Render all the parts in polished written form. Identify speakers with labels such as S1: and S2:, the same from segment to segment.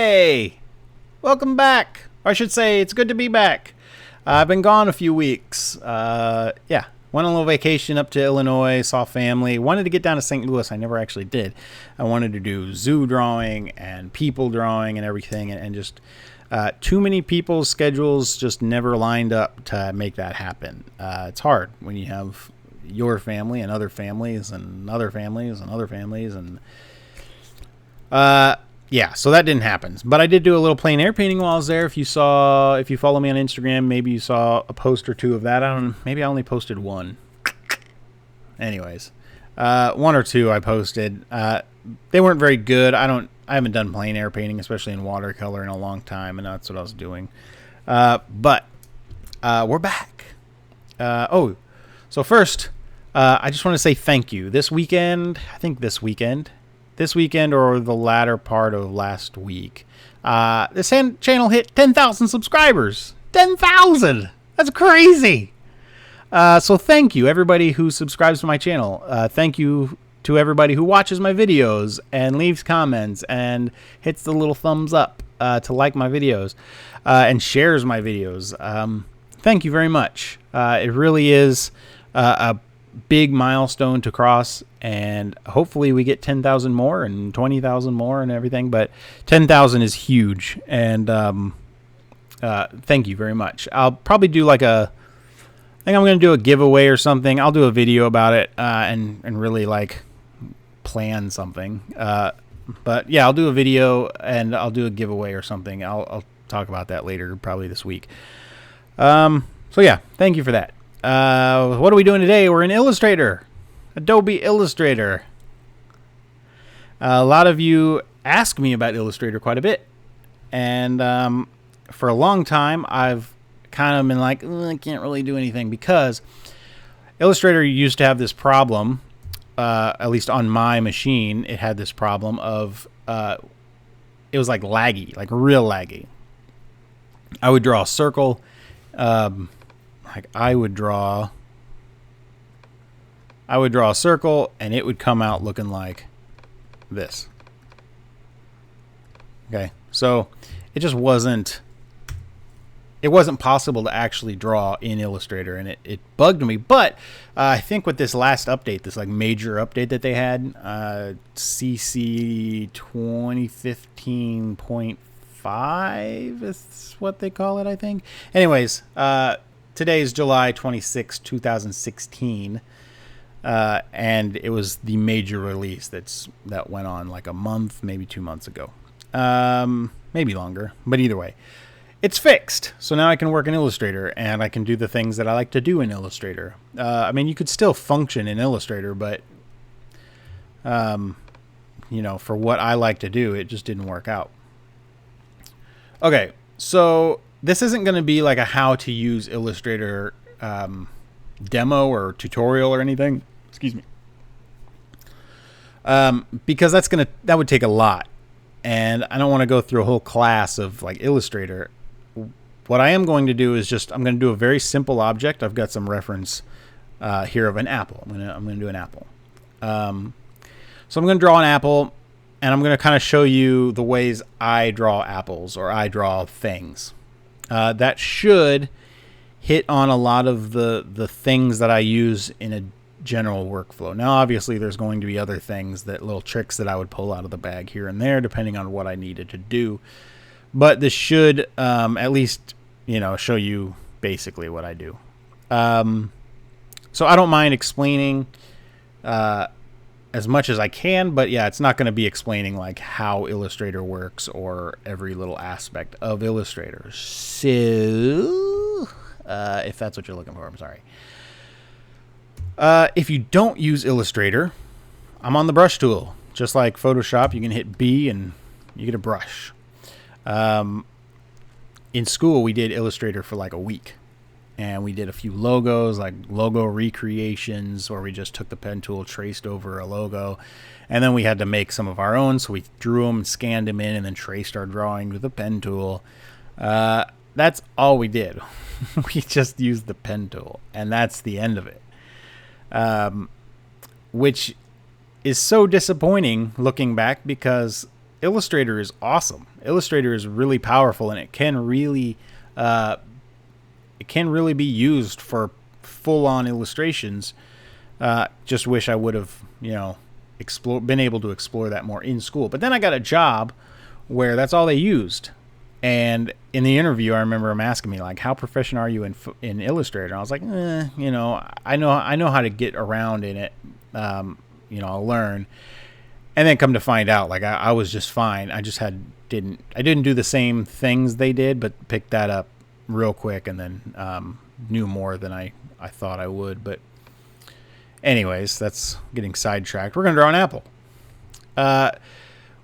S1: Hey! Welcome back. Or I should say, it's good to be back. I've been gone a few weeks. Yeah. Went on a little vacation up to Illinois, saw family. Wanted to get down to St. Louis. I never actually did. I wanted to do zoo drawing and people drawing and everything. And just too many people's schedules just never lined up to make that happen. It's hard when you have your family and other families and other families and other families. And yeah, so that didn't happen. But I did do a little plein air painting while I was there. If you follow me on Instagram, maybe you saw a post or two of that. Maybe I only posted one. Anyways, one or two I posted. They weren't very good. I haven't done plein air painting, especially in watercolor, in a long time, and that's what I was doing. But we're back. So first, I just want to say thank you. This weekend or the latter part of last week, this channel hit 10,000 subscribers. 10,000! That's crazy! So thank you, everybody who subscribes to my channel. Thank you to everybody who watches my videos and leaves comments and hits the little thumbs up to like my videos and shares my videos. Thank you very much. It really is a big milestone to cross, and hopefully we get 10,000 more and 20,000 more and everything, but 10,000 is huge, and thank you very much. I'll probably do I think I'm going to do a giveaway or something. I'll do a video about it and really plan something. But yeah, I'll do a video and I'll do a giveaway or something. I'll talk about that later, probably this week. So yeah, thank you for that. What are we doing today? We're in Illustrator, Adobe Illustrator. A lot of you ask me about Illustrator quite a bit, and for a long time I've kind of been like, I can't really do anything, because Illustrator used to have this problem, at least on my machine. It had this problem of it was laggy, real laggy. I would draw a circle, I would draw a circle and it would come out looking like this. Okay, so it just wasn't possible to actually draw in Illustrator, and it bugged me. But I think with this last update, this major update that they had, CC 2015.5 is what they call it, I think. Anyways, today is July 26, 2016, and it was the major release that went on a month, maybe 2 months ago, maybe longer, but either way, it's fixed. So now I can work in Illustrator, and I can do the things that I like to do in Illustrator. I mean, you could still function in Illustrator, but for what I like to do, it just didn't work out. Okay, so this isn't going to be a how to use Illustrator demo or tutorial or anything. Excuse me. Because that would take a lot, and I don't want to go through a whole class of Illustrator. What I am going to do is I'm going to do a very simple object. I've got some reference here of an apple. I'm going to do an apple. So I'm going to draw an apple, and I'm going to kind of show you the ways I draw apples, or I draw things. That should hit on a lot of the things that I use in a general workflow. Now, obviously, there's going to be other things, little tricks that I would pull out of the bag here and there, depending on what I needed to do. But this should at least, show you basically what I do. So I don't mind explaining as much as I can, but yeah, it's not going to be explaining how Illustrator works or every little aspect of Illustrator. So, if that's what you're looking for, I'm sorry. If you don't use Illustrator, I'm on the brush tool. Just like Photoshop, you can hit B and you get a brush. In school, we did Illustrator for a week. And we did a few logos, logo recreations, where we just took the pen tool, traced over a logo, and then we had to make some of our own. So we drew them, scanned them in, and then traced our drawing with the pen tool. That's all we did. We just used the pen tool, and that's the end of it. Which is so disappointing looking back, because Illustrator is awesome. Illustrator is really powerful, and it can really be used for full-on illustrations. Just wish I would have, been able to explore that more in school. But then I got a job where that's all they used. And in the interview, I remember him asking me, like, how proficient are you in Illustrator? And I was like, I know how to get around in it. I'll learn. And then come to find out, like, I was just fine. I just didn't do the same things they did, but picked that up real quick, and then knew more than I thought I would. But anyways, that's getting sidetracked. We're going to draw an apple.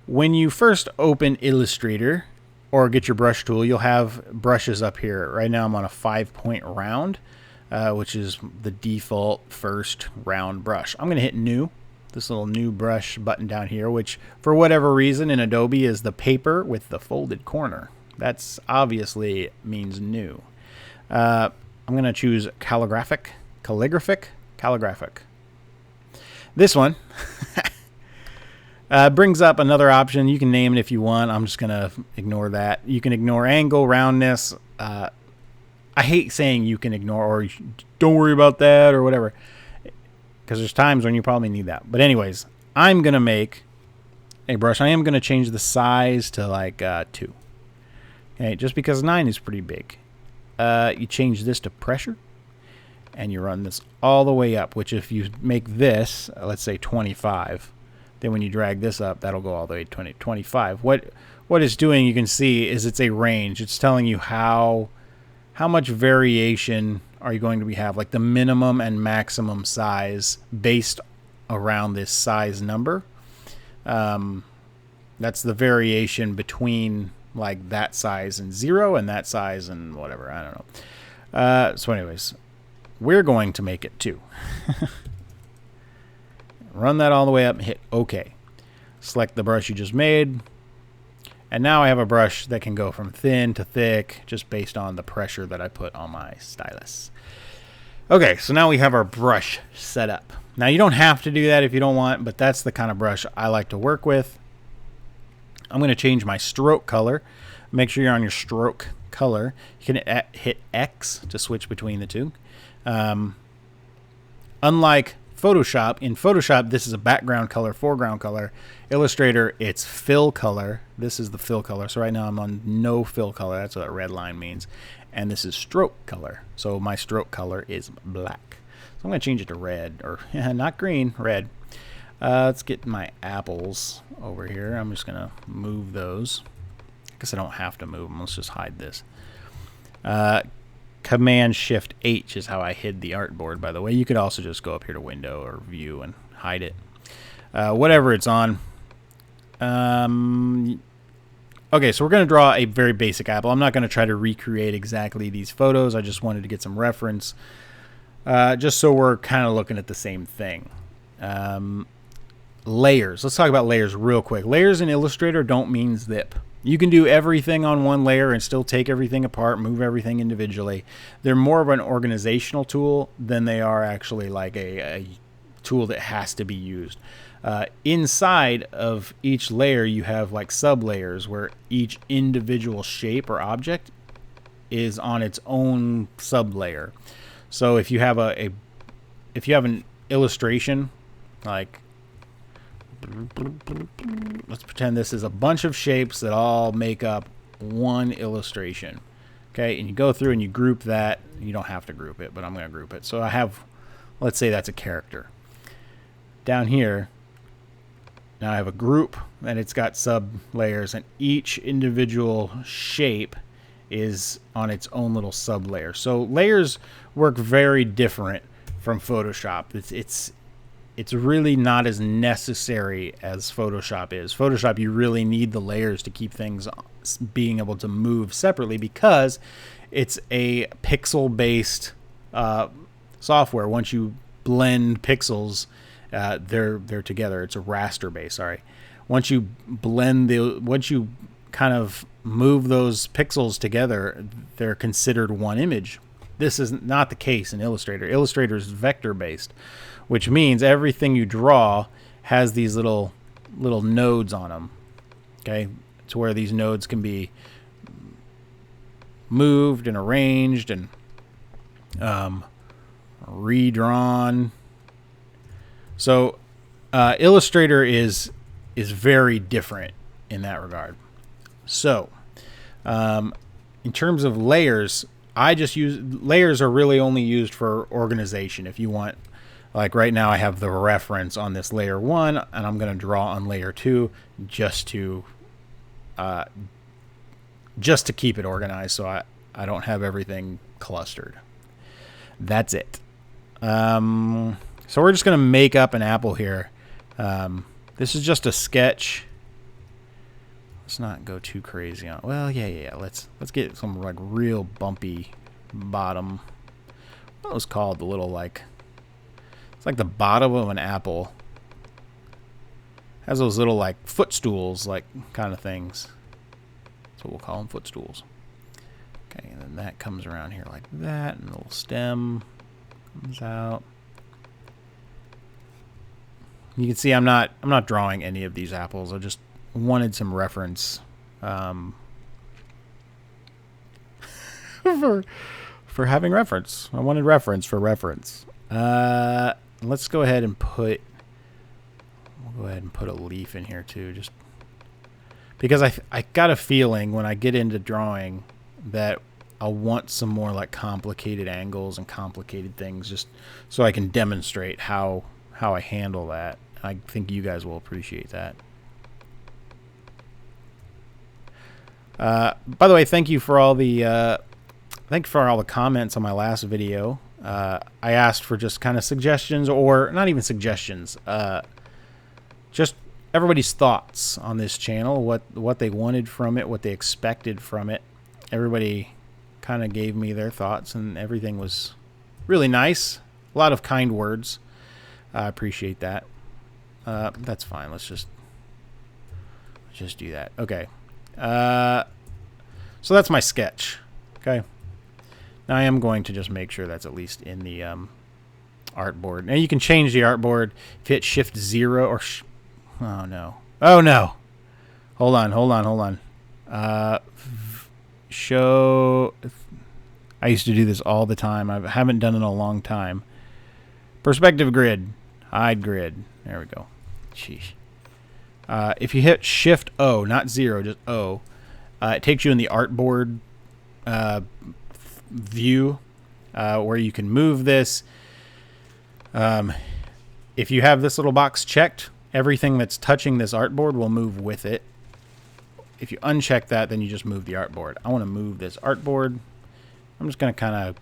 S1: When you first open Illustrator or get your brush tool, you'll have brushes up here. Right now I'm on a 5-point round, which is the default first round brush. I'm going to hit new, this little new brush button down here, which for whatever reason in Adobe is the paper with the folded corner. That's obviously means new. I'm going to choose calligraphic. This one brings up another option. You can name it if you want. I'm just going to ignore that. You can ignore angle, roundness. I hate saying you can ignore or don't worry about that or whatever, because there's times when you probably need that. But anyways, I'm going to make a brush. I am going to change the size to like 2. Okay, just because 9 is pretty big. You change this to pressure, and you run this all the way up, which if you make this, let's say 25, then when you drag this up, that'll go all the way to 25. What it's doing, you can see, is it's a range. It's telling you how much variation are you going to have, like the minimum and maximum size based around this size number. That's the variation between like that size and 0 and that size and whatever. I don't know. So anyways, we're going to make it 2. Run that all the way up and hit OK. Select the brush you just made. And now I have a brush that can go from thin to thick just based on the pressure that I put on my stylus. Okay, so now we have our brush set up. Now you don't have to do that if you don't want, but that's the kind of brush I like to work with. I'm going to change my stroke color. Make sure you're on your stroke color. You can hit X to switch between the two. Unlike Photoshop, in Photoshop this is a background color, foreground color. Illustrator, it's fill color. This is the fill color. So right now I'm on no fill color. That's what that red line means. And this is stroke color. So my stroke color is black. So I'm going to change it to red, or not green, red. Let's get my apples over here. I'm just going to move those. I guess I don't have to move them. Let's just hide this. Command-Shift-H is how I hid the artboard, by the way. You could also just go up here to Window or View and hide it. Whatever it's on. Okay, so we're going to draw a very basic apple. I'm not going to try to recreate exactly these photos. I just wanted to get some reference, just so we're kind of looking at the same thing. Layers. Let's talk about layers real quick. Layers in Illustrator don't mean zip. You can do everything on one layer and still take everything apart, move everything individually. They're more of an organizational tool than they are actually like a tool that has to be used. Inside of each layer, you have like sub-layers where each individual shape or object is on its own sub-layer. So if you have if you have an illustration, like, let's pretend this is a bunch of shapes that all make up one illustration. Okay, and you go through and you group that. You don't have to group it, but I'm going to group it. So I have, let's say that's a character. Down here, now I have a group, and it's got sub layers, and each individual shape is on its own little sub layer. So layers work very different from Photoshop. It's really not as necessary as Photoshop is. Photoshop, you really need the layers to keep things being able to move separately because it's a pixel-based software. Once you blend pixels, they're together. It's a raster base. Sorry. Once you kind of move those pixels together, they're considered one image. This is not the case in Illustrator. Illustrator is vector-based, which means everything you draw has these little nodes on them. Okay, to where these nodes can be moved and arranged and redrawn. So Illustrator is very different in that regard. So in terms of layers, I just use layers are really only used for organization. If you want, like right now I have the reference on this layer 1 and I'm going to draw on layer 2 just to keep it organized so I don't have everything clustered. That's it. So we're just going to make up an apple here. This is just a sketch. Let's not go too crazy on. Well, yeah. Let's get some like real bumpy bottom. What was called the little like? It's like the bottom of an apple. Has those little like footstools, like kind of things. That's what we'll call them, footstools. Okay, and then that comes around here like that, and the little stem comes out. You can see I'm not drawing any of these apples. I just wanted some reference for having reference. I wanted reference for reference. Let's go ahead and put a leaf in here too, just because I got a feeling when I get into drawing that I'll want some more like complicated angles and complicated things, just so I can demonstrate how I handle that. I think you guys will appreciate that. By the way, thank you for all the comments on my last video. I asked for just kind of suggestions, or not even suggestions, just everybody's thoughts on this channel, what they wanted from it, what they expected from it. Everybody kind of gave me their thoughts, and everything was really nice. A lot of kind words. I appreciate that. That's fine. Let's just do that. Okay. So that's my sketch. Okay. Now I am going to just make sure that's at least in the artboard. Now you can change the artboard. If you hit Shift 0 or oh no. Hold on. Show. I used to do this all the time. I haven't done it in a long time. Perspective grid. Hide grid. There we go. Sheesh. If you hit Shift O, not 0, just O, it takes you in the artboard view where you can move this. If you have this little box checked, everything that's touching this artboard will move with it. If you uncheck that, then you just move the artboard. I want to move this artboard. I'm just going to kind of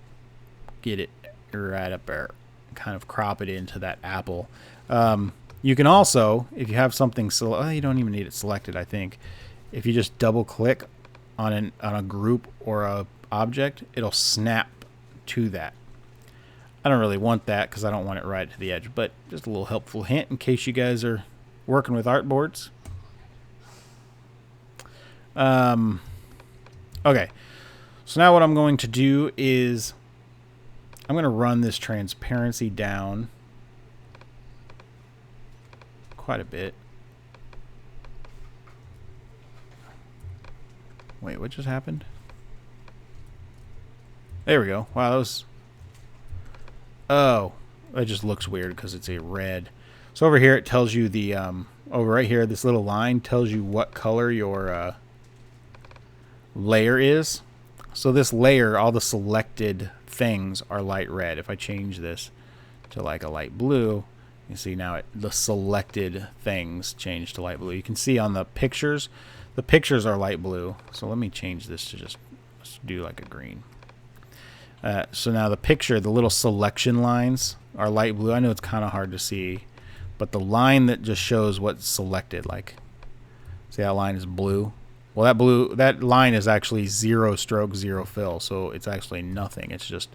S1: get it right up there, kind of crop it into that apple. You can also, if you have something, you don't even need it selected, I think. If you just double click on a group or a object, it'll snap to that. I don't really want that because I don't want it right to the edge, but just a little helpful hint in case you guys are working with artboards. Okay, so now what I'm going to do is I'm going to run this transparency down quite a bit. Wait, what just happened? There we go. Wow, that was... Oh, that just looks weird because it's a red. So over here it tells you the... over right here, this little line tells you what color your layer is. So this layer, all the selected things are light red. If I change this to like a light blue, you see now the selected things change to light blue. You can see on the pictures are light blue. So let me change this to let's do like a green. So now the picture, the little selection lines are light blue. I know it's kind of hard to see, but the line that just shows what's selected, like, see that line is blue? Well, that line is actually 0 stroke, 0 fill, so it's actually nothing. It's just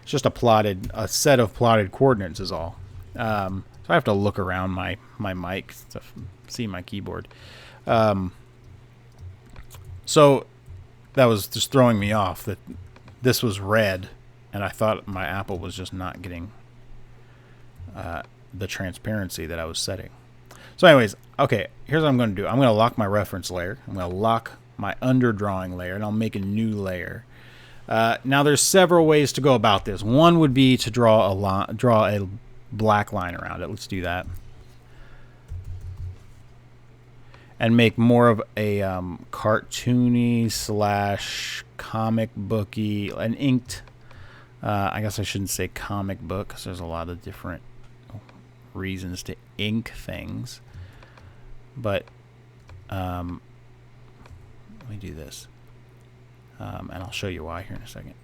S1: a set of plotted coordinates is all. So I have to look around my mic to see my keyboard. So that was just throwing me off that this was red, and I thought my apple was just not getting the transparency that I was setting. So anyways, okay, here's what I'm going to do. I'm going to lock my reference layer. I'm going to lock my underdrawing layer, and I'll make a new layer. Now there's several ways to go about this. One would be to draw a black line around it. Let's do that. And make more of a cartoony / comic booky, an inked. I guess I shouldn't say comic book because there's a lot of different reasons to ink things. But let me do this. And I'll show you why here in a second.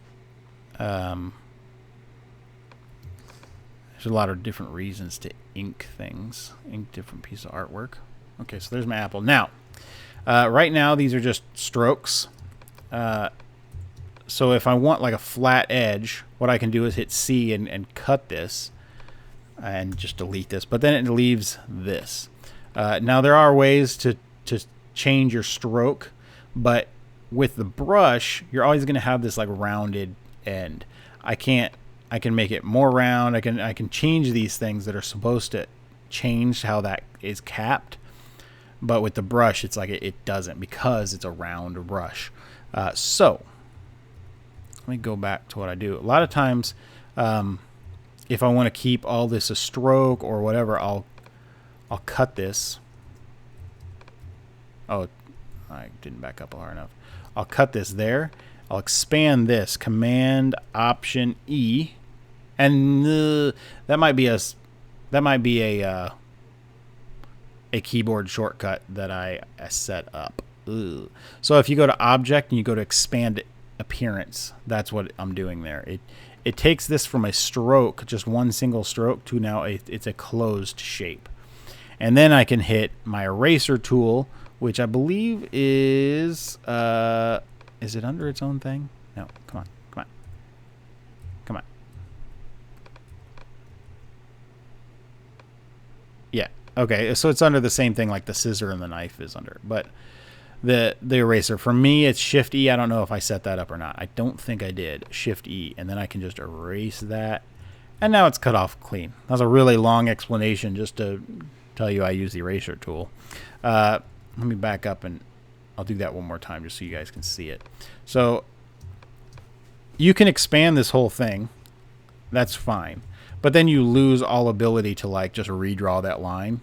S1: There's a lot of different reasons to ink things, ink different pieces of artwork. Okay, so there's my apple. Now, right now these are just strokes. So if I want like a flat edge, what I can do is hit C and cut this and just delete this. But then it leaves this. Now there are ways to change your stroke, but with the brush, you're always going to have this like rounded end. I can make it more round. I can change these things that are supposed to change how that is capped. But with the brush, it's like it doesn't because it's a round brush. So let me go back to what I do. A lot of times, if I want to keep all this a stroke or whatever, I'll cut this. Oh, I didn't back up hard enough. I'll cut this there. I'll expand this. Command Option E, and that might be a keyboard shortcut that I set up. Ugh. So if you go to Object and you go to Expand Appearance, that's what I'm doing there. It takes this from a stroke, just one single stroke, to now it's a closed shape. And then I can hit my eraser tool, which I believe is it under its own thing? No, come on. Yeah. Okay, so it's under the same thing like the scissor and the knife is under. But the eraser, for me, it's Shift E. I don't know if I set that up or not. I don't think I did. Shift E, and then I can just erase that. And now it's cut off clean. That was a really long explanation just to tell you I use the eraser tool. Let me back up and I'll do that one more time just so you guys can see it. So you can expand this whole thing. That's fine. But then you lose all ability to like just redraw that line.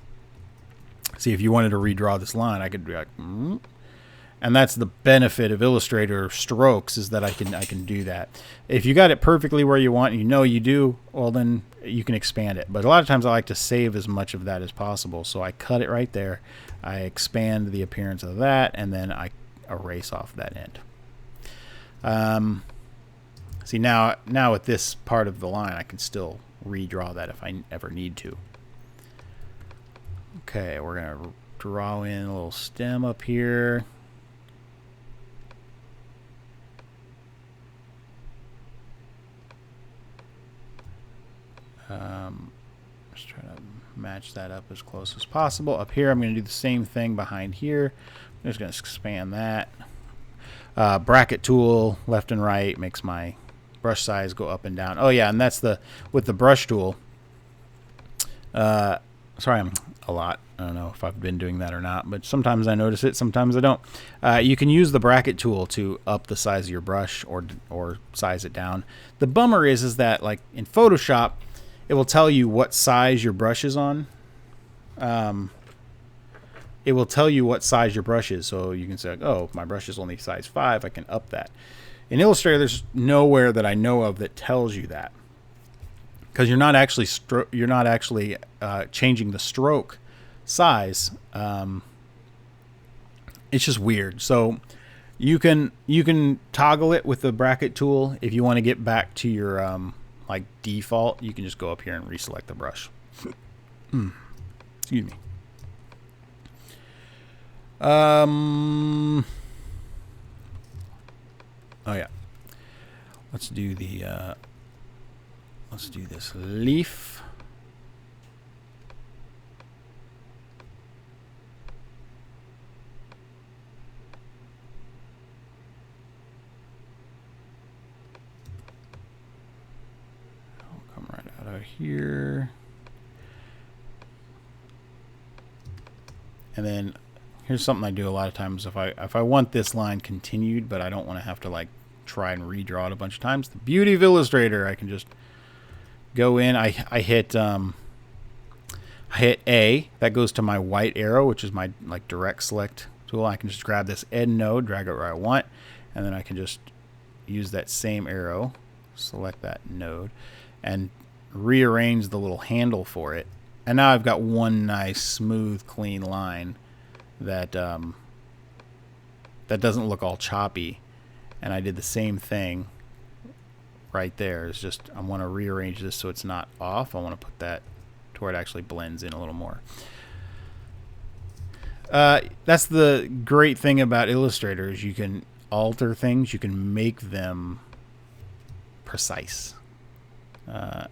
S1: See, if you wanted to redraw this line, I could be like, and that's the benefit of Illustrator strokes, is that I can do that. If you got it perfectly where you want, and you know you do, well then you can expand it. But a lot of times I like to save as much of that as possible, so I cut it right there. I expand the appearance of that, and then I erase off that end. See, now with this part of the line, I can still redraw that if I ever need to. Okay, we're going to draw in a little stem up here. Just try to match that up as close as possible. Up here, I'm going to do the same thing behind here. I'm just going to expand that. Bracket tool, left and right, makes my brush size go up and down. Oh yeah, and that's with the brush tool. Sorry, I'm a lot. I don't know if I've been doing that or not, but sometimes I notice it, sometimes I don't. You can use the bracket tool to up the size of your brush or size it down. The bummer is that like in Photoshop, it will tell you what size your brush is on. It will tell you what size your brush is, so you can say, oh, my brush is only size 5, I can up that. In Illustrator, there's nowhere that I know of that tells you that, because you're not actually changing the stroke size. It's just weird. So you can toggle it with the bracket tool. If you want to get back to your like default, you can just go up here and reselect the brush. Excuse me. Oh yeah. Let's do this leaf. I'll come right out of here. And then here's something I do a lot of times. If I want this line continued, but I don't want to have to like try and redraw it a bunch of times, the beauty of Illustrator, I can just go in. I hit A. That goes to my white arrow, which is my like direct select tool. I can just grab this end node, drag it where I want, and then I can just use that same arrow, select that node, and rearrange the little handle for it. And now I've got one nice, smooth, clean line that that doesn't look all choppy. And I did the same thing right there. It's just I want to rearrange this so it's not off. I want to put that to where it actually blends in a little more. That's the great thing about Illustrator is you can alter things. You can make them precise. And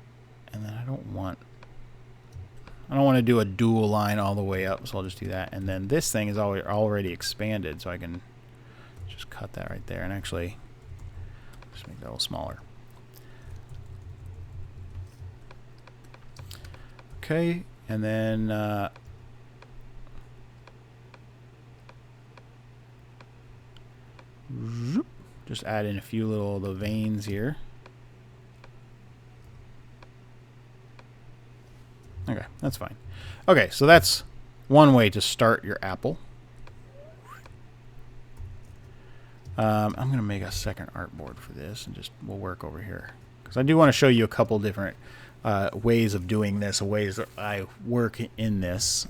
S1: then I don't want to do a dual line all the way up, so I'll just do that. And then this thing is already expanded, so I can just cut that right there and actually just make that a little smaller. Okay, and then just add in a few little of the veins here. Okay, that's fine. Okay, so that's one way to start your apple. I'm going to make a second artboard for this, and we'll work over here. Because I do want to show you a couple different ways of doing this, ways that I work in this.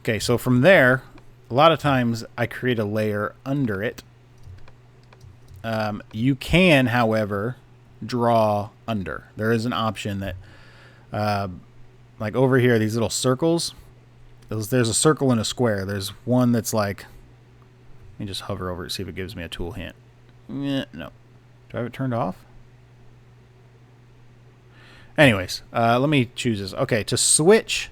S1: Okay, so from there, a lot of times I create a layer under it. You can, however, draw under. There is an option that like over here, these little circles, there's a circle and a square. There's one that's like, let me just hover over it, see if it gives me a tool hint. No. Do I have it turned off? Anyways, let me choose this. Okay, to switch,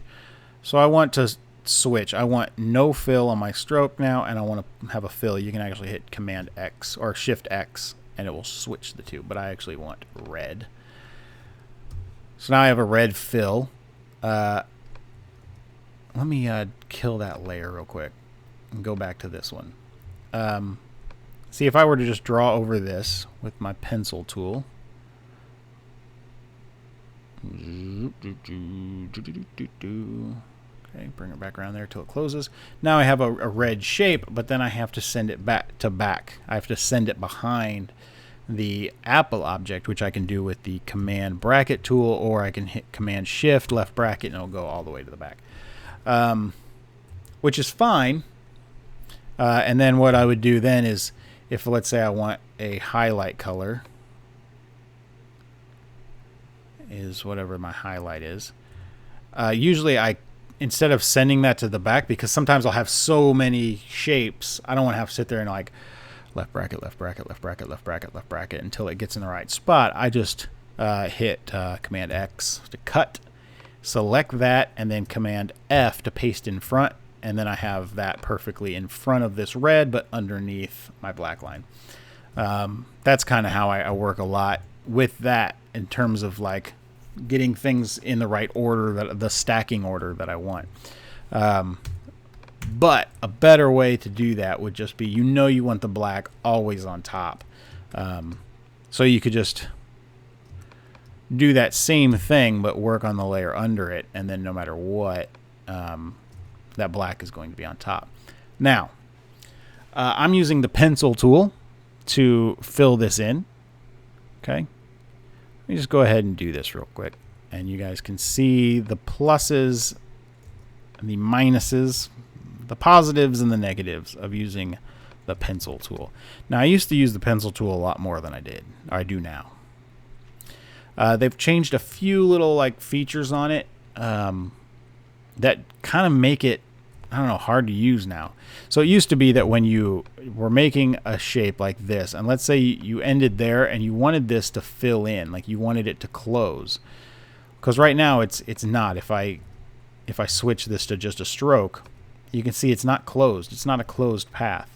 S1: so I want to switch. I want no fill on my stroke now, and I want to have a fill. You can actually hit Command X or Shift X, and it will switch the two, but I actually want red. So now I have a red fill. Let me kill that layer real quick and go back to this one. See, if I were to just draw over this with my pencil tool. Okay, bring it back around there till it closes. Now I have a red shape, but then I have to send it back to back. I have to send it behind the apple object, which I can do with the Command bracket tool, or I can hit Command Shift left bracket and it'll go all the way to the back, which is fine. And then what I would do then is, if let's say I want a highlight color, is whatever my highlight is. Usually instead of sending that to the back, because sometimes I'll have so many shapes, I don't want to have to sit there and like left bracket, left bracket, left bracket, left bracket, left bracket until it gets in the right spot. I just hit Command X to cut, select that, and then Command F to paste in front, and then I have that perfectly in front of this red but underneath my black line. That's kind of how I work a lot with that in terms of like getting things in the right order, the stacking order that I want. But a better way to do that would just be, you want the black always on top. So you could just do that same thing but work on the layer under it, and then no matter what, that black is going to be on top. Now, I'm using the pencil tool to fill this in. Okay. Let me just go ahead and do this real quick, and you guys can see the pluses and the minuses, the positives and the negatives of using the pencil tool. Now, I used to use the pencil tool a lot more than I do now. They've changed a few little like features on it that kind of make it, I don't know, hard to use now. So it used to be that when you were making a shape like this, and let's say you ended there and you wanted this to fill in, like you wanted it to close, because right now it's not. If I switch this to just a stroke, you can see it's not closed. It's not a closed path.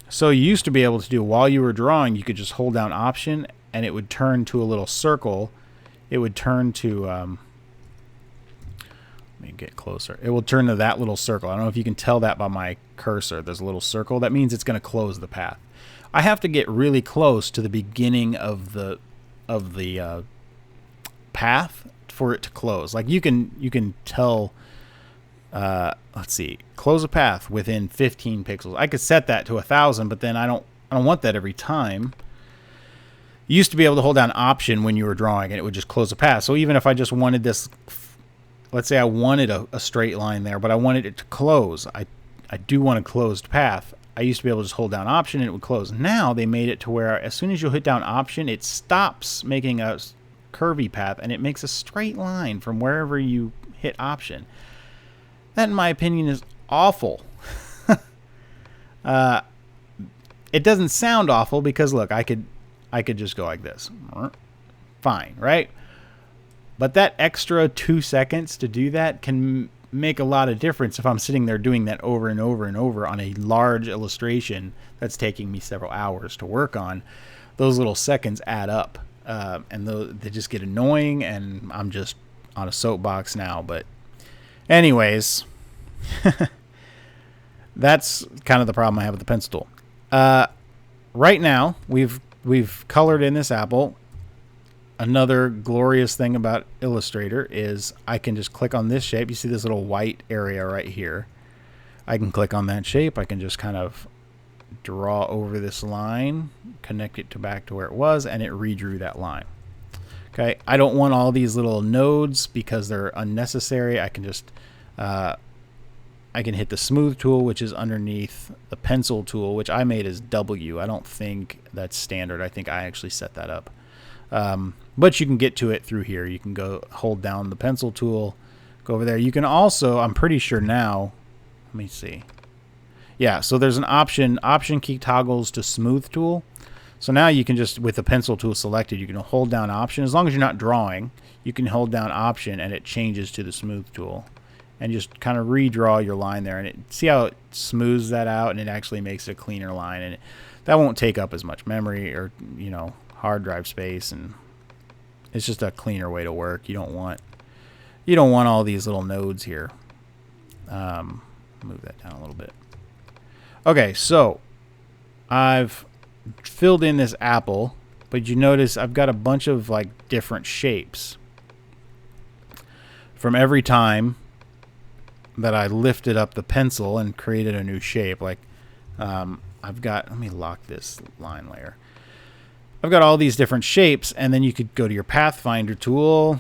S1: So you used to be able to do, while you were drawing, you could just hold down Option and it would turn to a little circle. It would turn to Let me get closer. It will turn to that little circle. I don't know if you can tell that by my cursor. There's a little circle. That means it's going to close the path. I have to get really close to the beginning of the path for it to close. Like you can tell. Let's see. Close a path within 15 pixels. I could set that to 1,000, but then I don't want that every time. You used to be able to hold down Option when you were drawing, and it would just close a path. So even if I just wanted this, let's say I wanted a straight line there, but I wanted it to close. I do want a closed path. I used to be able to just hold down Option and it would close. Now they made it to where as soon as you hit down Option, it stops making a curvy path and it makes a straight line from wherever you hit Option. That, in my opinion, is awful. It doesn't sound awful because look, I could just go like this. Fine, right? But that extra 2 seconds to do that can make a lot of difference if I'm sitting there doing that over and over and over on a large illustration that's taking me several hours to work on. Those little seconds add up, and they just get annoying, and I'm just on a soapbox now. But anyways, that's kind of the problem I have with the pencil tool. Right now, we've colored in this apple. Another glorious thing about Illustrator is I can just click on this shape. You see this little white area right here. I can click on that shape. I can just kind of draw over this line, connect it back to where it was, and it redrew that line. Okay, I don't want all these little nodes because they're unnecessary. I can just I can hit the smooth tool, which is underneath the pencil tool, which I made as W. I don't think that's standard. I think I actually set that up. But you can get to it through here. You can go hold down the pencil tool, go over there. You can also, I'm pretty sure now, let me see. Yeah, so there's an option key toggles to smooth tool. So now you can just, with the pencil tool selected, you can hold down Option. As long as you're not drawing, you can hold down Option and it changes to the smooth tool. And just kind of redraw your line there. And see how it smooths that out and it actually makes a cleaner line. And that won't take up as much memory or, hard drive space, and it's just a cleaner way to work. You don't want all these little nodes here. Move that down a little bit. Okay, so I've filled in this apple, but you notice I've got a bunch of like different shapes from every time that I lifted up the pencil and created a new shape. Like I've got, let me lock this line layer. I've got all these different shapes, and then you could go to your Pathfinder tool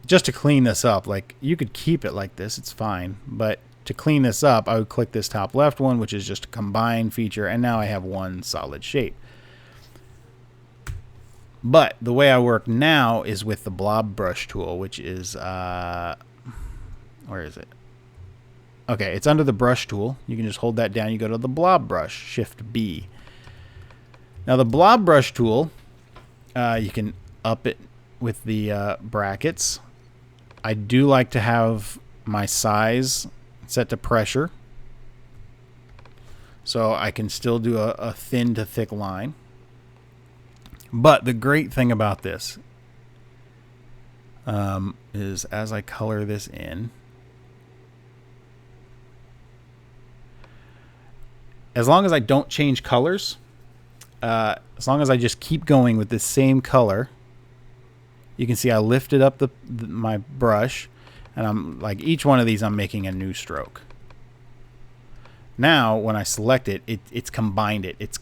S1: just to clean this up. Like you could keep it like this, it's fine. But to clean this up, I would click this top left one, which is just a combine feature, and now I have one solid shape. But the way I work now is with the Blob Brush tool, which is, where is it? Okay, it's under the Brush tool. You can just hold that down. You go to the Blob Brush, Shift B. Now the Blob Brush tool, you can up it with the brackets. I do like to have my size set to pressure, so I can still do a thin to thick line. But the great thing about this is as I color this in, as long as I don't change colors, as long as I just keep going with the same color, you can see I lifted up my brush, and I'm like, each one of these I'm making a new stroke. Now when I select it, it's combined it. It's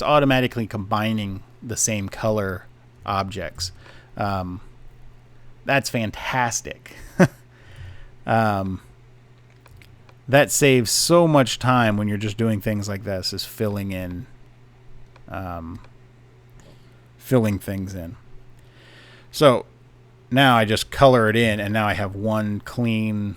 S1: automatically combining the same color objects. That's fantastic. That saves so much time when you're just doing things like this, is filling things in. So now I just color it in, and now I have one clean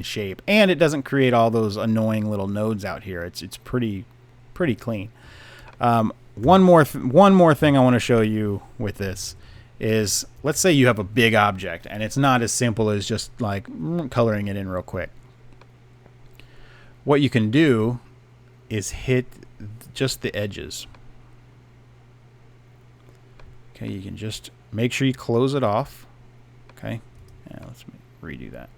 S1: shape, and it doesn't create all those annoying little nodes out here. It's pretty clean. One more thing I want to show you with this is, let's say you have a big object and it's not as simple as just like coloring it in real quick. What you can do is hit just the edges. Okay, you can just make sure you close it off. Okay. Yeah, let's redo that.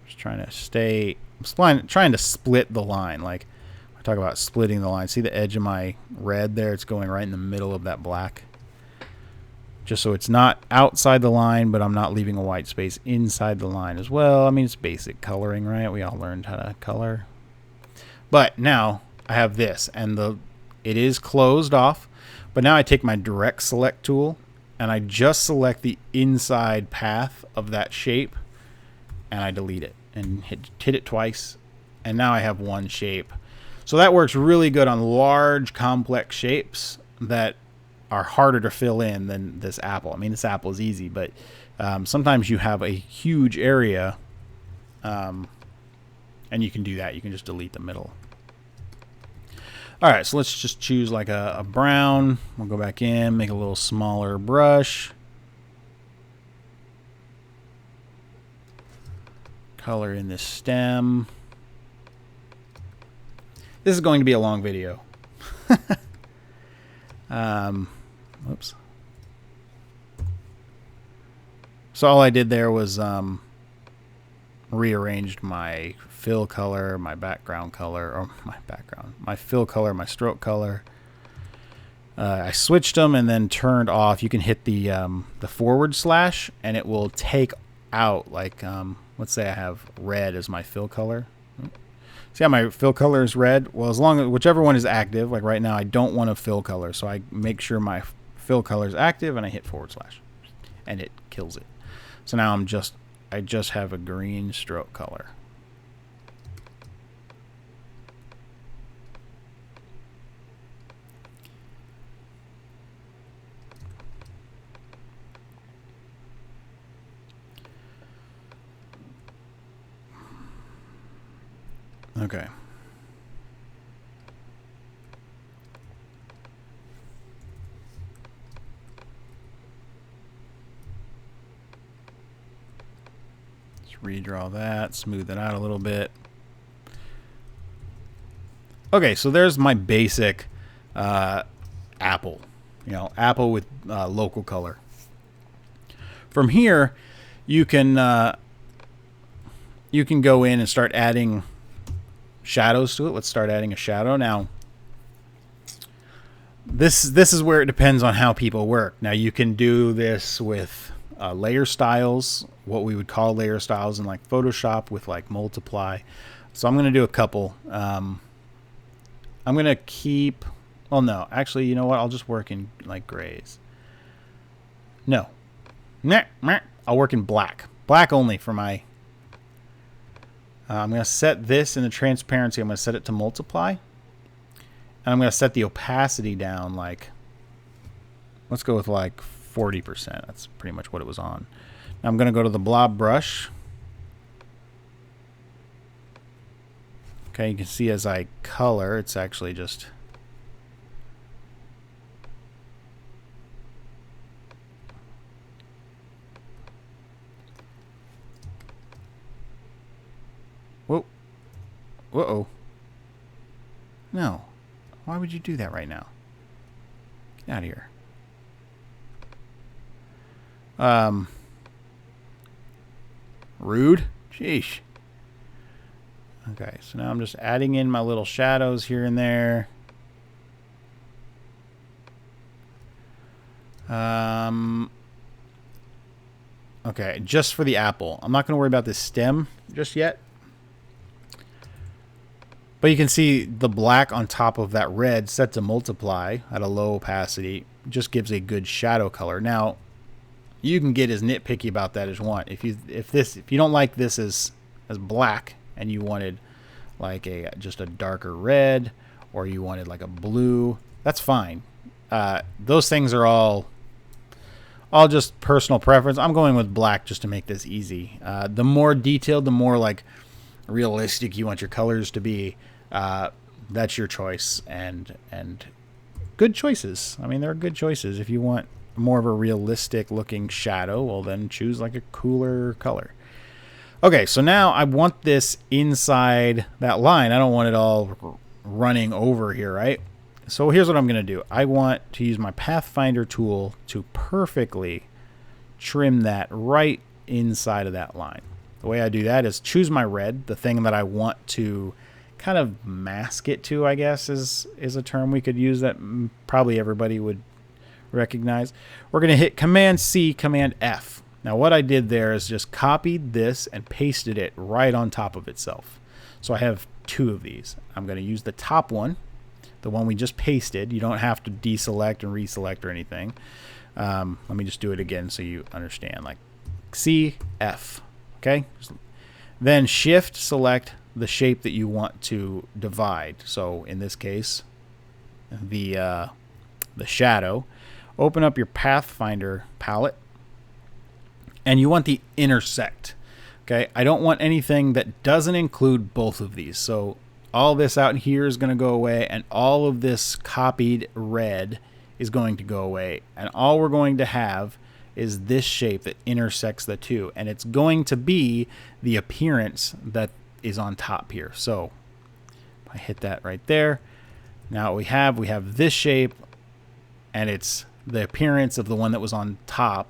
S1: Just trying to stay. I'm trying to split the line. Like I talk about splitting the line. See the edge of my red there? It's going right in the middle of that black. Just so it's not outside the line, but I'm not leaving a white space inside the line as well. I mean, it's basic coloring, right? We all learned how to color. But now I have this, and it is closed off. But now I take my direct select tool, and I just select the inside path of that shape, and I delete it and hit it twice, and now I have one shape. So that works really good on large, complex shapes that are harder to fill in than this apple. I mean, this apple is easy, but sometimes you have a huge area, and you can do that. You can just delete the middle. All right, so let's just choose like a brown. We'll go back in, make a little smaller brush. Color in this stem. This is going to be a long video. Whoops. So all I did there was rearranged my fill color, my background color, or my fill color, my stroke color. I switched them and then turned off. You can hit the forward slash and it will take out, like, let's say I have red as my fill color. See how my fill color is red? Well, as long as whichever one is active, like right now I don't want a fill color, so I make sure my fill color is active and I hit forward slash and it kills it. So now I just have a green stroke color. Okay. Let's redraw that, smooth it out a little bit. Okay, so there's my basic apple. You know, apple with local color. From here, you can go in and start adding shadows to it. Let's start adding a shadow. Now, this is where it depends on how people work. Now, you can do this with layer styles, what we would call layer styles in like Photoshop with like multiply. So I'm going to do a couple. I'm going to keep, well, no, actually, you know what? I'll just work in like grays. No. I'll work in black. Black only for my... I'm going to set this in the transparency. I'm going to set it to multiply. And I'm going to set the opacity down like, let's go with like 40%. That's pretty much what it was on. Now I'm going to go to the Blob Brush. Okay, you can see as I color, it's actually just... Whoa. Uh-oh. No. Why would you do that right now? Get out of here. Rude. Sheesh. Okay, so now I'm just adding in my little shadows here and there. Okay, just for the apple. I'm not going to worry about this stem just yet. But you can see the black on top of that red set to multiply at a low opacity just gives a good shadow color. Now, you can get as nitpicky about that as you want. If you don't like this as black and you wanted like just a darker red, or you wanted like a blue, that's fine. Those things are all just personal preference. I'm going with black just to make this easy. The more detailed, the more like realistic you want your colors to be, that's your choice, and good choices. I mean, there are good choices. If you want more of a realistic looking shadow, well then choose like a cooler color. Okay, so now I want this inside that line. I don't want it all running over here, right? So here's what I'm going to do. I want to use my Pathfinder tool to perfectly trim that right inside of that line. The way I do that is choose my red, the thing that I want to kind of mask it to, I guess is a term we could use that probably everybody would recognize. We're going to hit Command C, Command F. Now what I did there is just copied this and pasted it right on top of itself. So I have two of these. I'm going to use the top one, the one we just pasted. You don't have to deselect and reselect or anything. Let me just do it again so you understand. Like C, F. Okay? Then Shift, select the shape that you want to divide. So in this case, the shadow. Open up your Pathfinder palette, and you want the intersect. Okay, I don't want anything that doesn't include both of these. So all this out here is going to go away, and all of this copied red is going to go away. And all we're going to have is this shape that intersects the two. And it's going to be the appearance that is on top here. So if I hit that right there, now we have this shape, and it's the appearance of the one that was on top,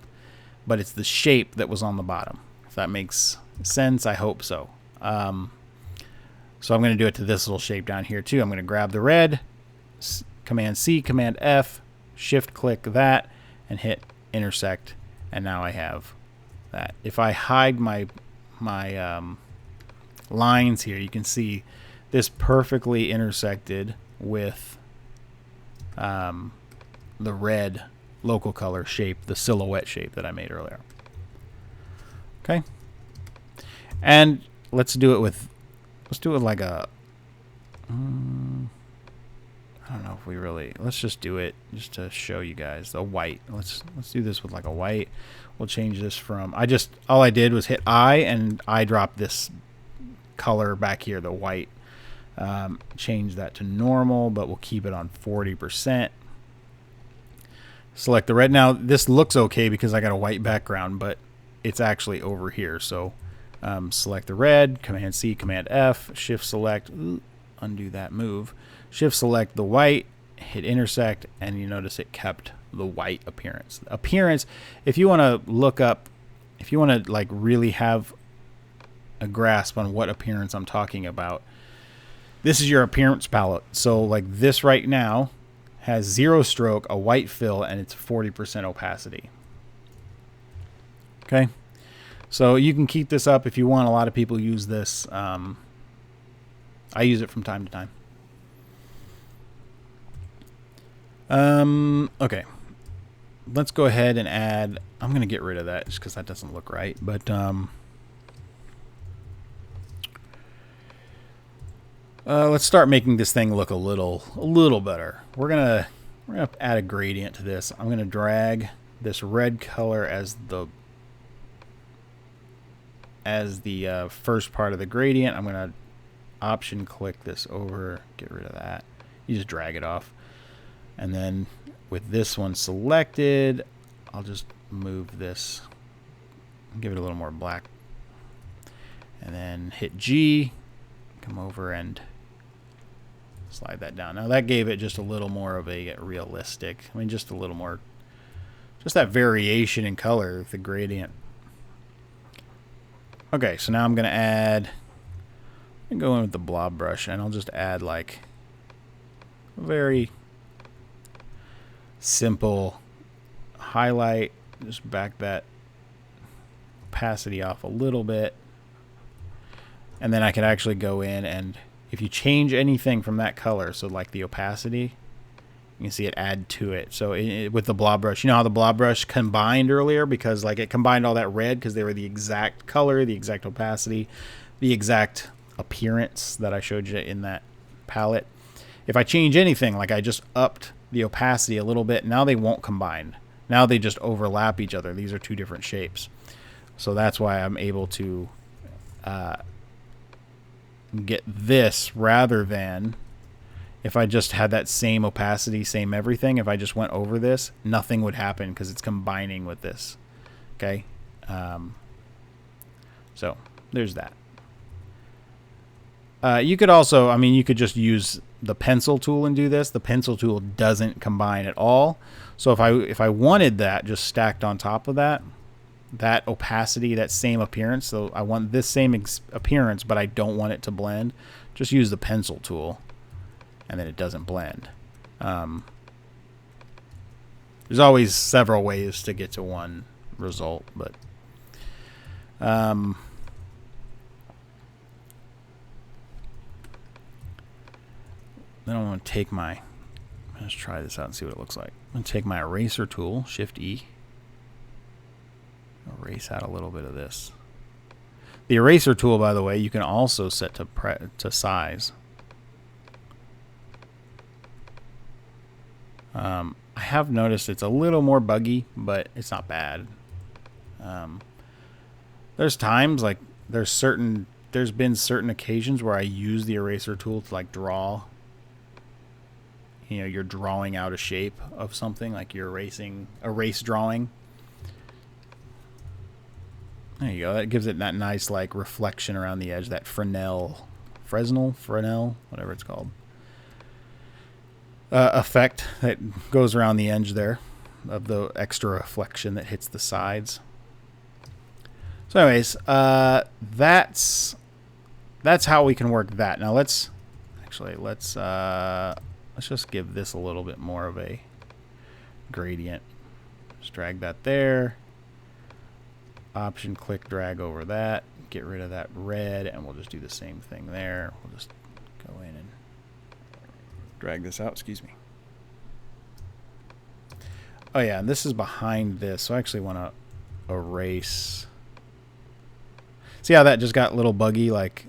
S1: but it's the shape that was on the bottom. If that makes sense, I hope so. So I'm going to do it to this little shape down here too. I'm going to grab the red, Command C, Command F, Shift click that, and hit intersect, and now I have that. If I hide my lines here, you can see this perfectly intersected with the red local color shape, the silhouette shape that I made earlier. Okay, and let's do it with like a I don't know if we really, let's just do it just to show you guys the white. Let's do this with like a white. We'll change this from, all I did was hit I, and I dropped this color back here, the white. Change that to normal, but we'll keep it on 40%. Select the red. Now this looks okay because I got a white background, but it's actually over here. So select the red, Command C, Command F, Shift select, undo that move, Shift select the white, hit intersect, and you notice it kept the white appearance. If you want to look up, if you want to like really have a grasp on what appearance I'm talking about, this is your appearance palette. So like this right now has 0 stroke, a white fill, and it's 40% opacity. Okay, so you can keep this up if you want. A lot of people use this. I use it from time to time. Okay, let's go ahead and add, I'm going to get rid of that just because that doesn't look right. But let's start making this thing look a little better. We're gonna add a gradient to this. I'm gonna drag this red color as the first part of the gradient. I'm gonna option click this over, get rid of that. You just drag it off, and then with this one selected, I'll just move this, give it a little more black, and then hit G, come over and slide that down. Now that gave it just a little more of a realistic, I mean just a little more, just that variation in color, the gradient. Okay, so now I'm going to add, go in with the Blob Brush, and I'll just add like a very simple highlight, just back that opacity off a little bit, and then I can actually go in, and if you change anything from that color, so like the opacity, you can see it add to it. So with the Blob Brush, you know how the Blob Brush combined earlier, because like it combined all that red because they were the exact color, the exact opacity, the exact appearance that I showed you in that palette. If I change anything, like I just upped the opacity a little bit, now they won't combine. Now they just overlap each other. These are two different shapes. So that's why I'm able to get this, rather than if I just had that same opacity, same everything. If I just went over this, nothing would happen because it's combining with this. Okay, so there's that. You could also, I mean, you could just use the pencil tool and do this. The pencil tool doesn't combine at all. So if I wanted that just stacked on top of that, that opacity, that same appearance. So I want this same appearance, but I don't want it to blend. Just use the pencil tool, and then it doesn't blend. There's always several ways to get to one result, but then I want to take my, let's try this out and see what it looks like. I'm going to take my eraser tool, Shift E, erase out a little bit of this. The eraser tool, by the way, you can also set to size. I have noticed it's a little more buggy, but it's not bad. There's times, like there's been certain occasions where I use the eraser tool to like draw. You know, you're drawing out a shape of something, like you're erase drawing. There you go. That gives it that nice like reflection around the edge, that Fresnel, whatever it's called. Effect that goes around the edge there of the extra reflection that hits the sides. So anyways, that's how we can work that. Now let's just give this a little bit more of a gradient. Just drag that there. Option click drag over that. Get rid of that red, and we'll just do the same thing there. We'll just go in and drag this out, excuse me. Oh yeah, and this is behind this, so I actually want to erase. See how that just got a little buggy? Like,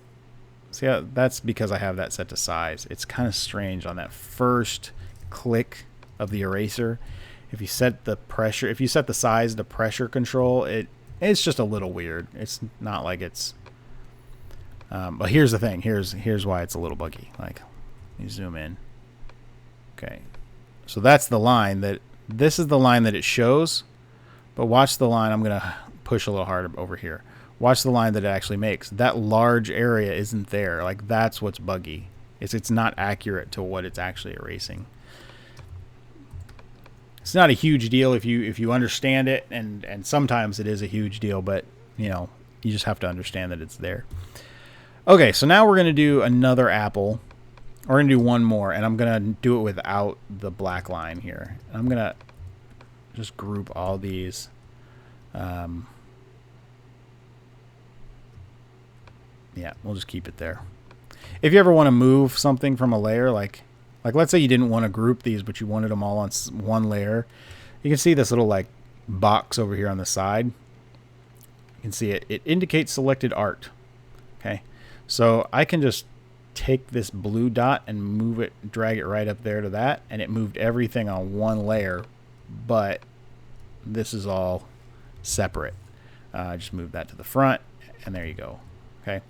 S1: see how that's because I have that set to size. It's kind of strange on that first click of the eraser. If you set the pressure, if you set the size to pressure control, it's just a little weird. It's not like it's. But here's the thing. Here's why it's a little buggy. Like, let me zoom in. Okay, so that's the line that. This is the line that it shows, but watch the line. I'm gonna push a little harder over here. Watch the line that it actually makes. That large area isn't there. Like, that's what's buggy. It's not accurate to what it's actually erasing. It's not a huge deal if you understand it, and sometimes it is a huge deal, but you know, you just have to understand that it's there. Okay, so now we're gonna do another apple. We're going to do one more, and I'm going to do it without the black line here. I'm going to just group all these. Yeah, we'll just keep it there. If you ever want to move something from a layer, like let's say you didn't want to group these, but you wanted them all on one layer, you can see this little like box over here on the side. You can see it. It indicates selected art. Okay, so I can just take this blue dot and move it, drag it right up there to that, and it moved everything on one layer, but this is all separate. Just move that to the front, and there you go. Okay,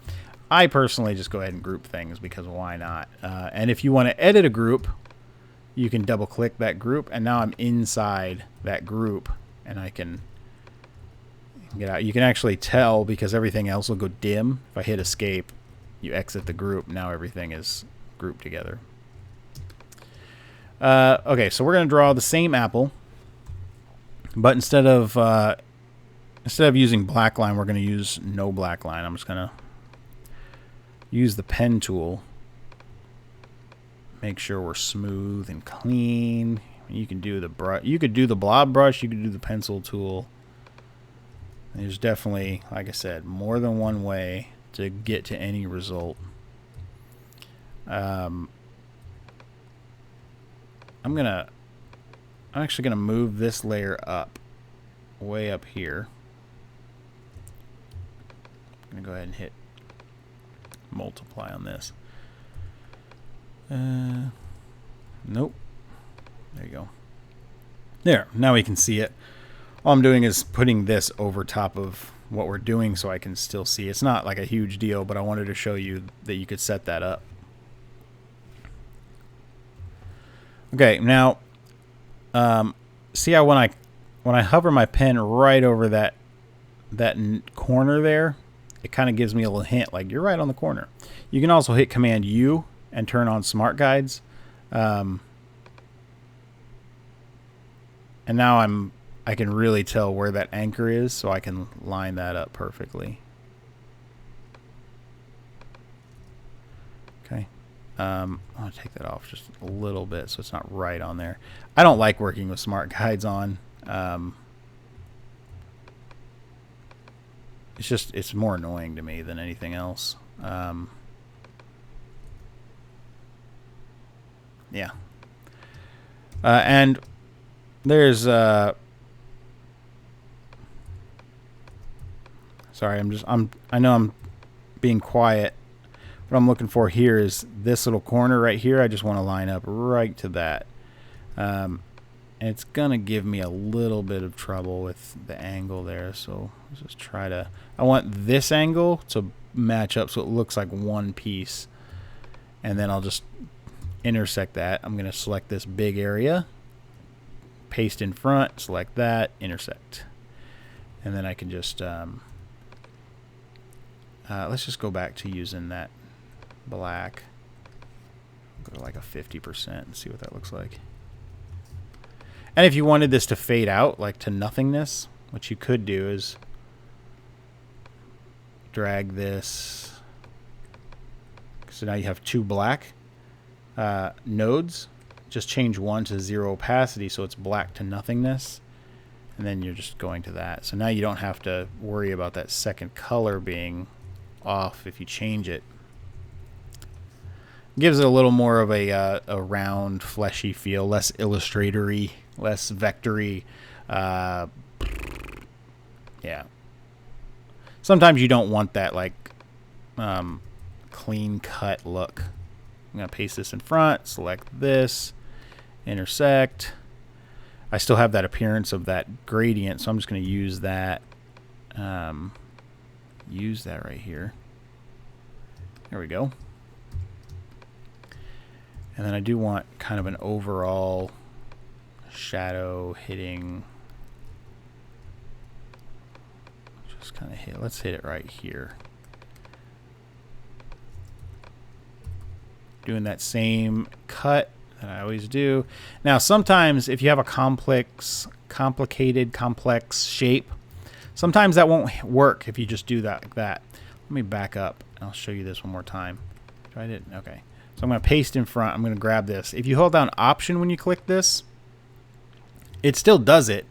S1: I personally just go ahead and group things because why not? And if you want to edit a group, you can double click that group, and now I'm inside that group, and I can get out. You can actually tell because everything else will go dim. If I hit escape, you exit the group. Now everything is grouped together. Okay, so we're going to draw the same apple, but instead of using black line, we're going to use no black line. I'm just going to use the pen tool. Make sure we're smooth and clean. You can do the brush. You could do the blob brush. You could do the pencil tool. There's definitely, like I said, more than one way to get to any result. I'm actually gonna move this layer up, way up here. I'm gonna go ahead and hit multiply on this. Nope. There you go. There. Now we can see it. All I'm doing is putting this over top of what we're doing so I can still see. It's not like a huge deal, but I wanted to show you that you could set that up. Okay, now see how when I hover my pen right over that corner there, it kind of gives me a little hint like you're right on the corner. You can also hit Command U and turn on Smart Guides. And now I'm I can really tell where that anchor is, so I can line that up perfectly. Okay. I'm going to take that off just a little bit so it's not right on there. I don't like working with smart guides on. It's more annoying to me than anything else. Yeah. And there's sorry, I know I'm being quiet. What I'm looking for here is this little corner right here. I just want to line up right to that. And it's gonna give me a little bit of trouble with the angle there, so let's just try to, I want this angle to match up so it looks like one piece, and then I'll just intersect that. I'm gonna select this big area, paste in front, select that, intersect, and then I can just let's just go back to using that black, go to like a 50% and see what that looks like. And if you wanted this to fade out, like to nothingness, what you could do is drag this. So now you have two black nodes. Just change one to 0 opacity so it's black to nothingness. And then you're just going to that. So now you don't have to worry about that second color being off if you change it. Gives it a little more of a round, fleshy feel, less illustratory, less vectory. Yeah. Sometimes you don't want that like clean cut look. I'm gonna paste this in front, select this, intersect. I still have that appearance of that gradient, so I'm just gonna use that. Use that right here. There we go. And then I do want kind of an overall shadow hitting. Just kind of hit. Let's hit it right here. Doing that same cut that I always do. Now, sometimes if you have a complicated, complex shape, sometimes that won't work if you just do that like that. Let me back up and I'll show you this one more time. Tried it? Okay. So I'm going to paste in front. I'm going to grab this. If you hold down Option when you click this, it still does it,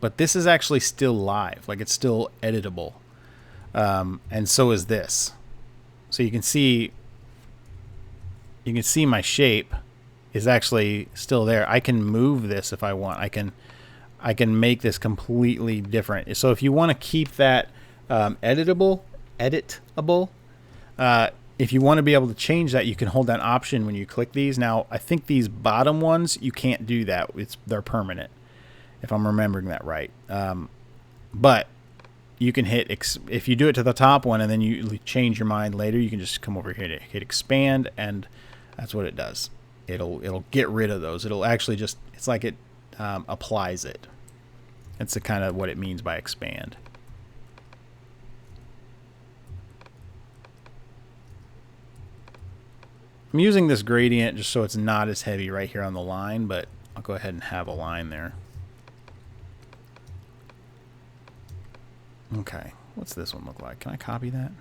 S1: but this is actually still live. Like it's still editable. And so is this. So you can see my shape is actually still there. I can move this if I want. I can make this completely different. So if you want to keep that editable, if you want to be able to change that, you can hold that Option when you click these. Now, I think these bottom ones, you can't do that. They're permanent, if I'm remembering that right. But you can hit, if you do it to the top one and then you change your mind later, you can just come over here to hit expand, and that's what it does. It'll get rid of those. It'll actually just, it's like it applies it. That's the kind of what it means by expand. I'm using this gradient just so it's not as heavy right here on the line, but I'll go ahead and have a line there. Okay, what's this one look like? Can I copy that?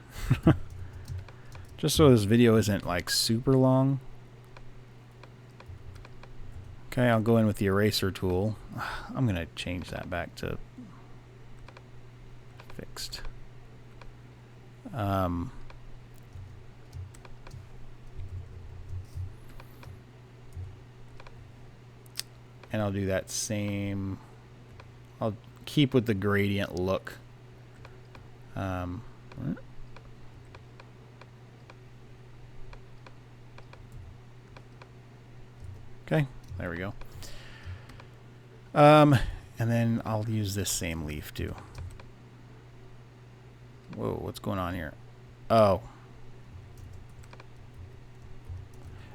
S1: Just so this video isn't like super long. Okay, I'll go in with the eraser tool. I'm going to change that back to fixed. And I'll do that same, I'll keep with the gradient look. Okay, there we go. And then I'll use this same leaf too. Whoa, what's going on here? Oh.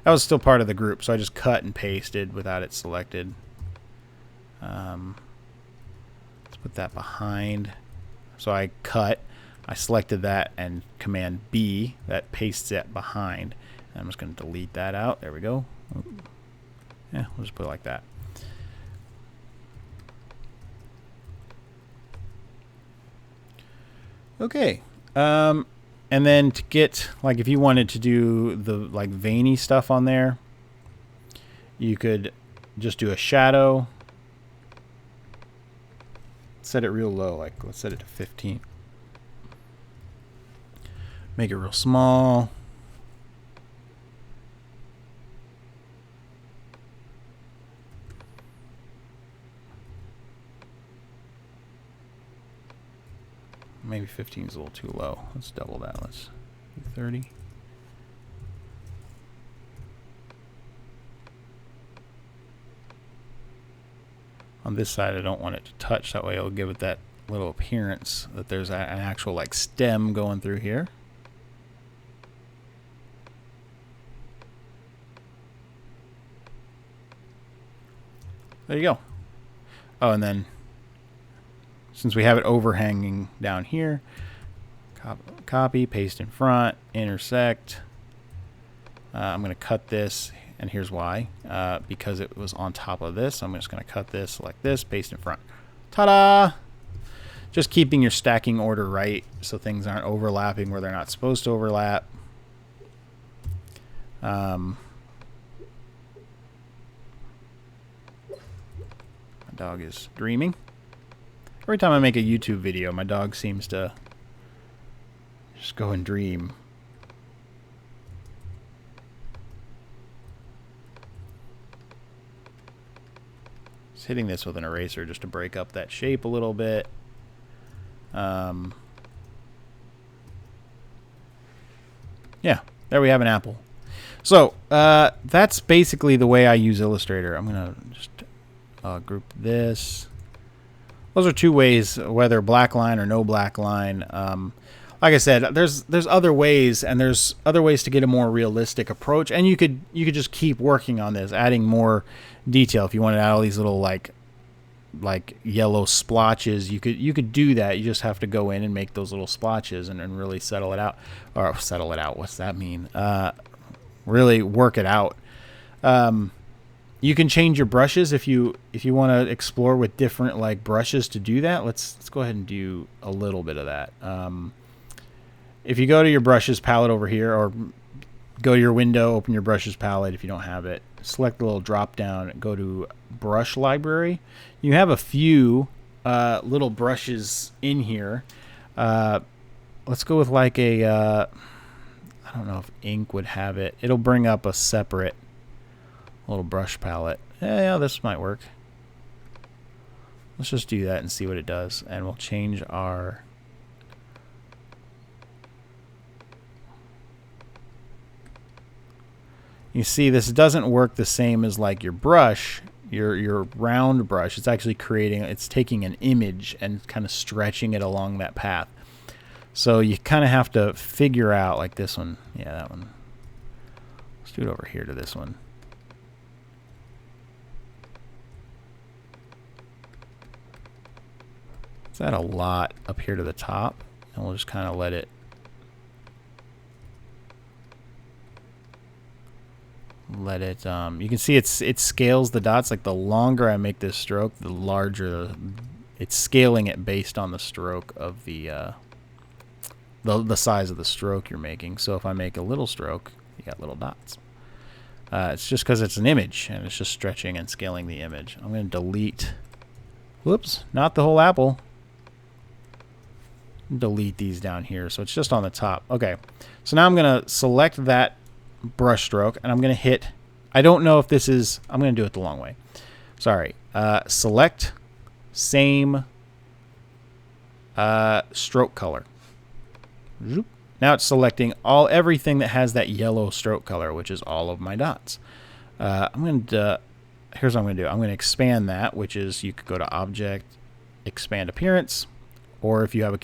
S1: That was still part of the group, so I just cut and pasted without it selected. Let's put that behind. So I cut, I selected that, and Command B, that pastes it behind. And I'm just going to delete that out. There we go. Yeah, we'll just put it like that. Okay. And then to get, like, if you wanted to do the, like, veiny stuff on there, you could just do a shadow. Set it real low, like, let's set it to 15. Make it real small. Maybe 15 is a little too low. Let's double that. Let's do 30. On this side, I don't want it to touch. That way it'll give it that little appearance that there's an actual, like, stem going through here. There you go. Oh, and then since we have it overhanging down here, copy, paste in front, intersect. I'm going to cut this, and here's why. Because it was on top of this, I'm just going to cut this like this, paste in front. Ta-da! Just keeping your stacking order right so things aren't overlapping where they're not supposed to overlap. My dog is dreaming. Every time I make a YouTube video, my dog seems to just go and dream. Just hitting this with an eraser just to break up that shape a little bit. Yeah, there we have an apple. So that's basically the way I use Illustrator. I'm going to just group this. Those are two ways, whether black line or no black line. Like I said, there's other ways, and there's other ways to get a more realistic approach. And you could just keep working on this, adding more detail. If you wanted to add all these little like yellow splotches, you could do that. You just have to go in and make those little splotches and really settle it out. Or settle it out. What's that mean? Really work it out. You can change your brushes if you want to explore with different like brushes to do that. Let's go ahead and do a little bit of that. If you go to your brushes palette over here, or go to your window, open your brushes palette if you don't have it, select the little drop down, go to brush library. You have a few little brushes in here. Let's go with like a I don't know if ink would have it. It'll bring up a separate little brush palette. Yeah, this might work. Let's just do that and see what it does, and we'll change our you see this doesn't work the same as like your brush, your round brush. It's actually taking an image and kind of stretching it along that path. So you kind of have to figure out, like this one. Yeah, that one. Let's do it over here to this one. Let's add a lot up here to the top, and we'll just kind of let it you can see it scales the dots. Like the longer I make this stroke, the larger it's scaling it based on the stroke of the size of the stroke you're making. So if I make a little stroke, you got little dots. It's just because it's an image, and it's just stretching and scaling the image. I'm going to delete, whoops, not the whole apple. Delete these down here, so it's just on the top. Okay, so now I'm going to select that brush stroke, and I'm going to hit, I don't know if this is, I'm going to do it the long way. Sorry. Select same stroke color. Now it's selecting everything that has that yellow stroke color, which is all of my dots. I'm going to, here's what I'm going to do. I'm going to expand that, which is you could go to Object, Expand Appearance, or if you have a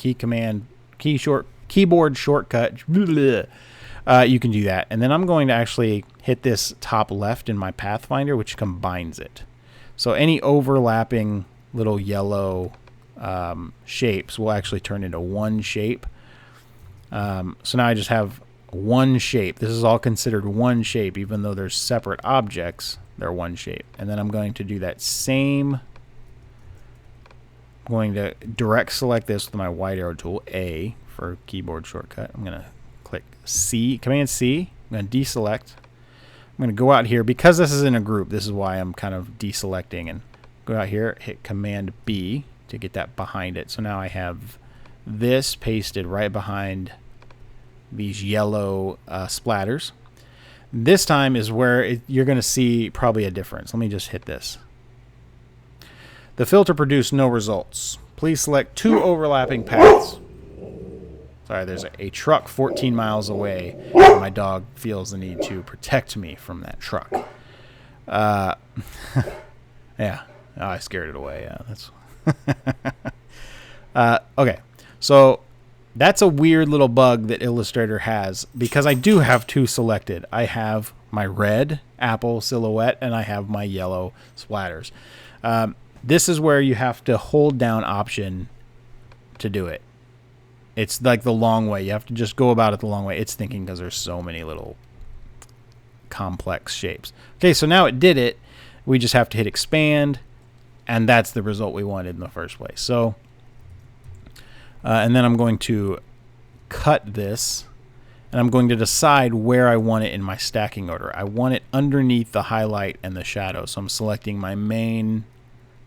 S1: keyboard shortcut, you can do that. And then I'm going to actually hit this top left in my Pathfinder, which combines it. So any overlapping little yellow shapes will actually turn into one shape. So now I just have one shape. This is all considered one shape, even though there's separate objects, they're one shape. And then I'm going to do that same. I'm going to direct select this with my wide arrow tool, A, for a keyboard shortcut. I'm going to click C, Command C. I'm going to deselect. I'm going to go out here. Because this is in a group, this is why I'm kind of deselecting. And go out here, hit Command B to get that behind it. So now I have this pasted right behind these yellow splatters. This time is where you're going to see probably a difference. Let me just hit this. The filter produced no results. Please select 2 overlapping paths. Sorry, there's a truck 14 miles away, and my dog feels the need to protect me from that truck. Yeah, oh, I scared it away. Yeah, that's okay. So that's a weird little bug that Illustrator has, because I do have 2 selected. I have my red apple silhouette, and I have my yellow splatters. This is where you have to hold down Option to do it. It's like the long way. You have to just go about it the long way. It's thinking because there's so many little complex shapes. Okay, so now it did it. We just have to hit Expand, and that's the result we wanted in the first place. So, and then I'm going to cut this, and I'm going to decide where I want it in my stacking order. I want it underneath the highlight and the shadow. So I'm selecting my main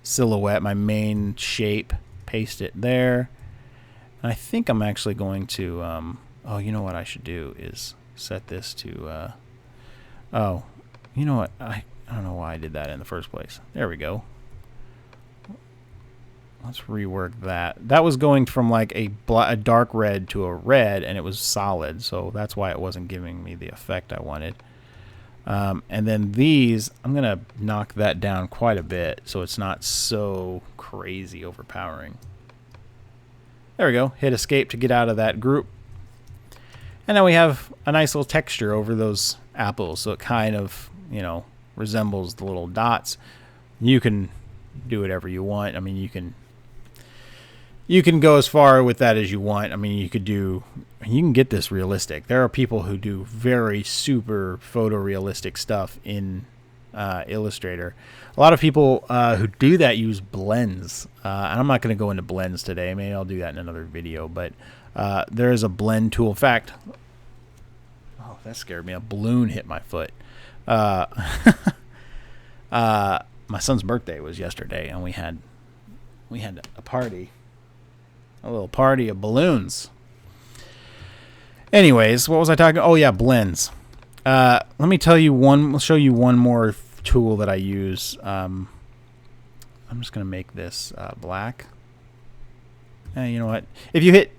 S1: silhouette, my main shape, paste it there. And I think I'm actually going to, oh, you know what I should do is set this to, oh, you know what, I don't know why I did that in the first place. There we go. Let's rework that. That was going from like a dark red to a red, and it was solid, so that's why it wasn't giving me the effect I wanted. And then these, I'm going to knock that down quite a bit so it's not so crazy overpowering. There we go. Hit Escape to get out of that group. And now we have a nice little texture over those apples, so it kind of, you know, resembles the little dots. You can do whatever you want. I mean, you can go as far with that as you want. I mean, you can get this realistic. There are people who do very super photorealistic stuff in Illustrator. A lot of people who do that use blends. And I'm not going to go into blends today. Maybe I'll do that in another video. But there is a blend tool. In fact, oh, that scared me. A balloon hit my foot. My son's birthday was yesterday, and we had a party. A little party of balloons. Anyways, what was I talking? Oh yeah, blends. Let me tell you one. I'll show you one more tool that I use. I'm just gonna make this black. You know what? If you hit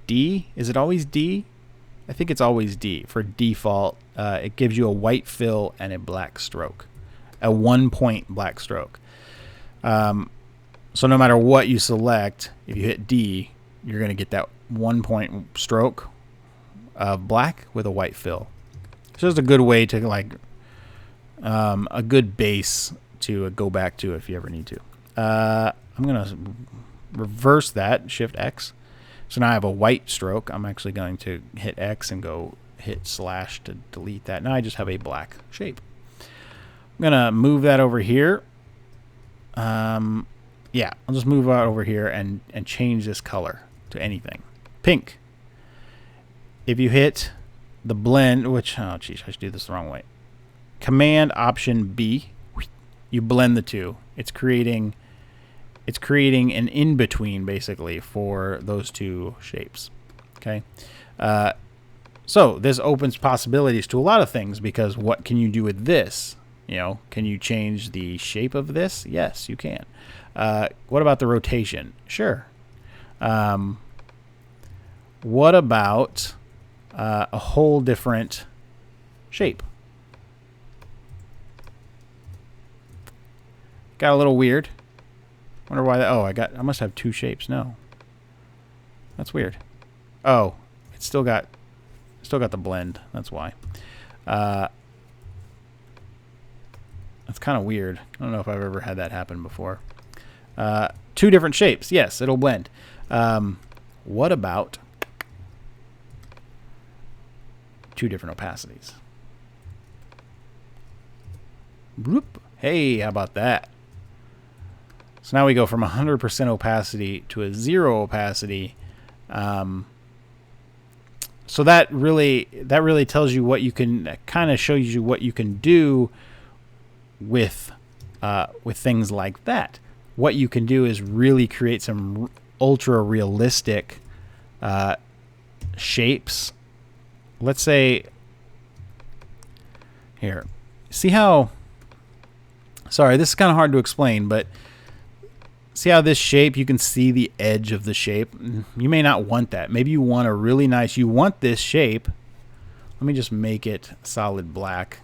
S1: D, is it always D? I think it's always D for default. It gives you a white fill and a black stroke, a 1-point black stroke. So no matter what you select, if you hit D, you're going to get that 1-point stroke of black with a white fill. It's just a good way to, like, a good base to go back to if you ever need to. I'm going to reverse that, Shift X. So now I have a white stroke. I'm actually going to hit X and go hit slash to delete that. Now I just have a black shape. I'm going to move that over here. Yeah, I'll just move out over here and change this color to anything. Pink. If you hit the blend, which, oh geez, I should do this the wrong way. Command Option B, you blend the two. It's creating an in-between basically for those two shapes. Okay. So this opens possibilities to a lot of things, because what can you do with this? You know, can you change the shape of this? Yes, you can. What about the rotation? Sure. What about a whole different shape? Got a little weird. Wonder why that. Oh, I must have 2 shapes. No, that's weird. Oh, it's still got the blend. That's why. That's kind of weird. I don't know if I've ever had that happen before. 2 different shapes. Yes, it'll blend. What about 2 different opacities? Whoop. Hey, how about that? So now we go from 100% opacity to a 0 opacity. So that really tells you what you can, that kind of shows you what you can do with things like that. What you can do is really create some ultra realistic shapes. Let's say here, see how, sorry, this is kind of hard to explain, but see how this shape, you can see the edge of the shape. You may not want that. Maybe you want a really nice, you want this shape. Let me just make it solid black.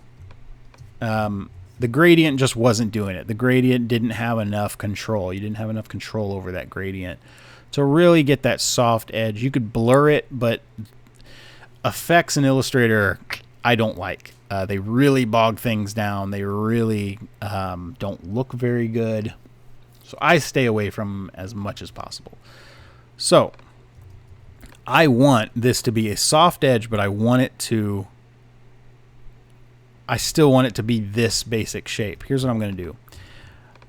S1: The gradient just wasn't doing it. The gradient didn't have enough control. You didn't have enough control over that gradient to really get that soft edge. You could blur it, but effects in Illustrator I don't like. They really bog things down. They really don't look very good. So I stay away from them as much as possible. So I want this to be a soft edge, but I still want it to be this basic shape. Here's what I'm going to do.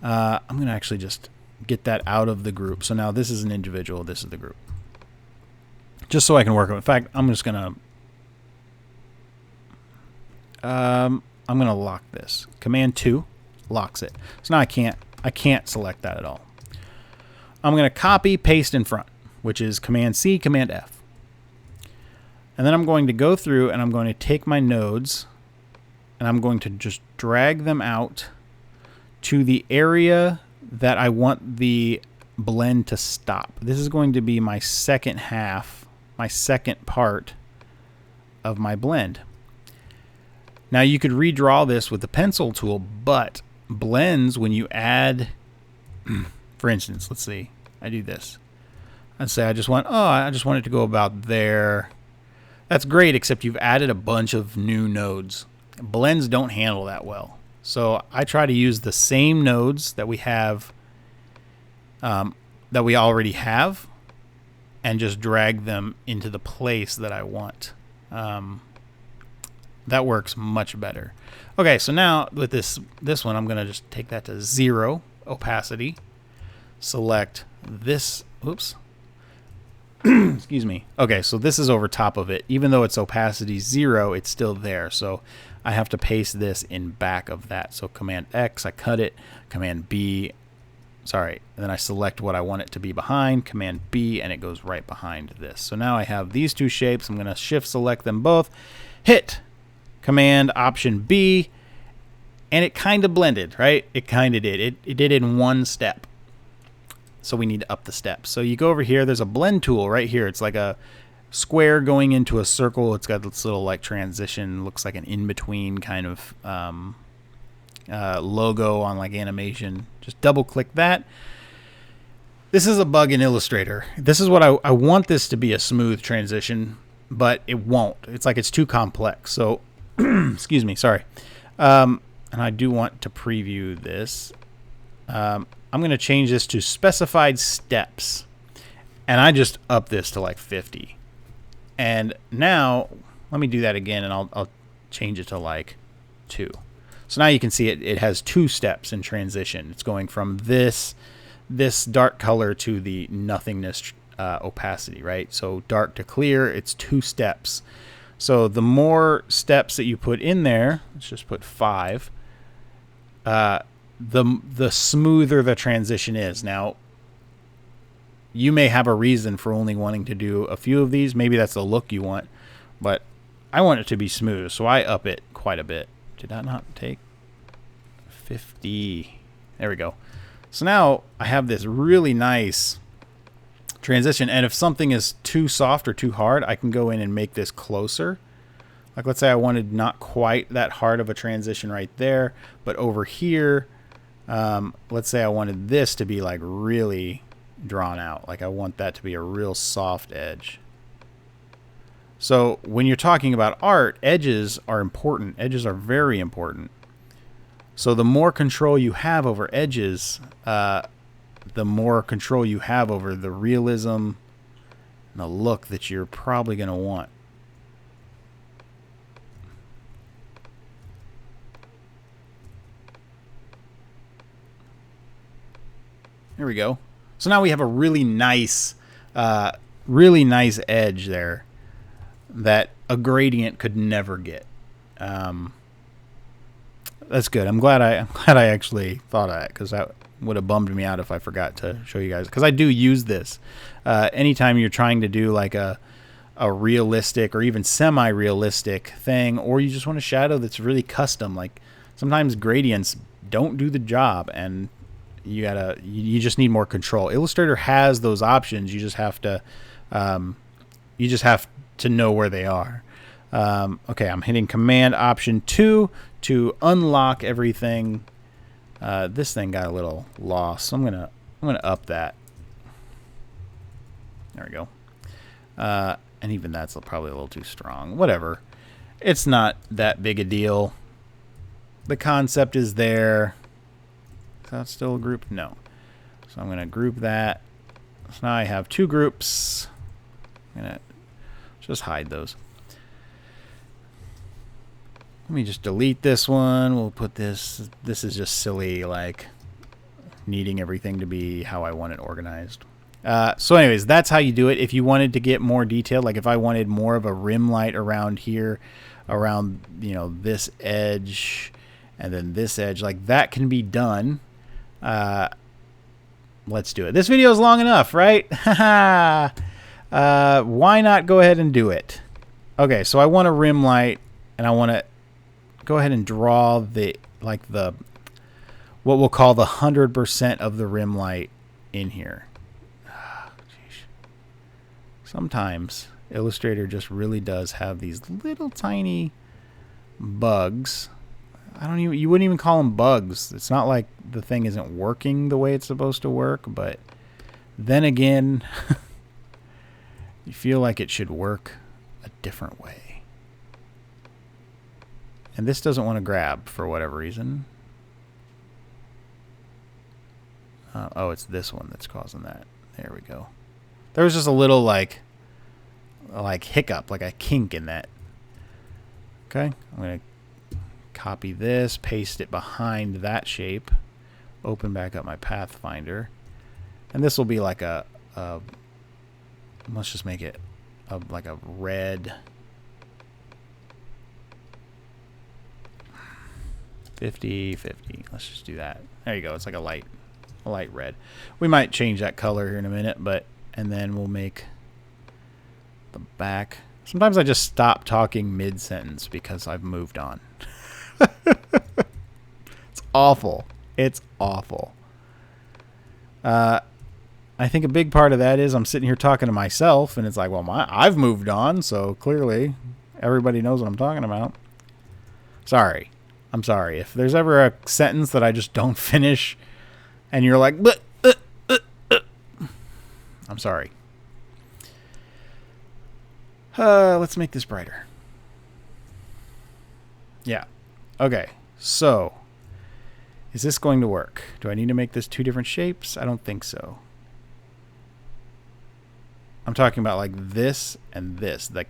S1: I'm going to actually just get that out of the group. So now this is an individual. This is the group. Just so I can work with it. In fact, I'm just going to lock this. Command 2 locks it. So now I can't select that at all. I'm going to copy, paste in front, which is Command C, Command F. And then I'm going to go through and I'm going to take my nodes and I'm going to just drag them out to the area that I want the blend to stop. This is going to be my second half, my second part of my blend. Now you could redraw this with the pencil tool, but blends, when you add, for instance, let's see, I do this. Let's say I just want it to go about there. That's great, except you've added a bunch of new nodes. Blends don't handle that well. So I try to use the same nodes that we have, that we already have, and just drag them into the place that I want. That works much better. Okay, so now with this one, I'm going to just take that to 0 opacity. Select this. Oops. Excuse me. Okay, so this is over top of it. Even though it's opacity 0, it's still there. So I have to paste this in back of that. So Command X, I cut it. Command B, sorry. And then I select what I want it to be behind. Command B, and it goes right behind this. So now I have these two shapes. I'm going to shift select them both. Hit Command Option B, and it kind of blended, right? It kind of did. It did it in one step. So we need to up the steps. So you go over here. There's a blend tool right here. It's like a square going into a circle. It's got this little like transition. Looks like an in-between kind of logo on like animation. Just double click that. This is a bug in Illustrator. This is what I want this to be, a smooth transition, but it won't. It's like it's too complex. So excuse me, sorry. And I do want to preview this. I'm going to change this to specified steps, and I just up this to like 50. And now let me do that again, and I'll change it to like 2. So now you can see it has 2 steps in transition. It's going from this dark color to the nothingness opacity, right? So dark to clear, it's 2 steps. So the more steps that you put in there, let's just put 5, the smoother the transition is. Now, you may have a reason for only wanting to do a few of these. Maybe that's the look you want, but I want it to be smooth, so I up it quite a bit. Did that not take 50? There we go. So now I have this really nice transition, and if something is too soft or too hard, I can go in and make this closer. Like let's say I wanted not quite that hard of a transition right there, but over here, let's say I wanted this to be like really drawn out. Like I want that to be a real soft edge. So when you're talking about art, edges are important. Edges are very important. So the more control you have over edges, the more control you have over the realism and the look that you're probably going to want. There we go. So now we have a really nice edge there. that a gradient could never get. That's good. I'm glad I actually thought of that, because that would have bummed me out if I forgot to show you guys, because I do use this anytime you're trying to do like a realistic or even semi-realistic thing, or you just want a shadow that's really custom. Like sometimes gradients don't do the job, and you just need more control. Illustrator has those options. You just have to know where they are. Okay, I'm hitting Command Option 2 to unlock everything. This thing got a little lost, so I'm gonna up that. There we go. And even that's probably a little too strong. Whatever. It's not that big a deal. The concept is there. Is that still a group? No. So I'm going to group that. So now I have two groups. I'm going to just hide those. Let me just delete this one. We'll put this. This is just silly, like needing everything to be how I want it organized. So anyways, that's how you do it. If you wanted to get more detailed, like if I wanted more of a rim light around here, around, you know, this edge and then this edge, like that can be done. Let's do it. This video is long enough, right? Why not go ahead and do it? Okay, so I want a rim light, and I want to go ahead and draw the what we'll call the 100% of the rim light in here. Sometimes Illustrator just really does have these little tiny bugs. You wouldn't even call them bugs. It's not like the thing isn't working the way it's supposed to work, but then again, you feel like it should work a different way. And this doesn't want to grab for whatever reason. Oh, it's this one that's causing that. There we go. There was just a little like hiccup, like a kink in that. Okay, I'm going to copy this, paste it behind that shape, open back up my Pathfinder, and this will be like a let's just make it like a red 50-50. Let's just do that. There you go. It's like a light red. We might change that color here in a minute, and then we'll make the back. Sometimes I just stop talking mid-sentence because I've moved on. It's awful. It's awful. I think a big part of that is I'm sitting here talking to myself, and it's like, well, I've moved on, so clearly everybody knows what I'm talking about. Sorry. I'm sorry. If there's ever a sentence that I just don't finish and you're like, I'm sorry. Let's make this brighter. Yeah. Okay. So, is this going to work? Do I need to make this two different shapes? I don't think so. I'm talking about like this and this. Like,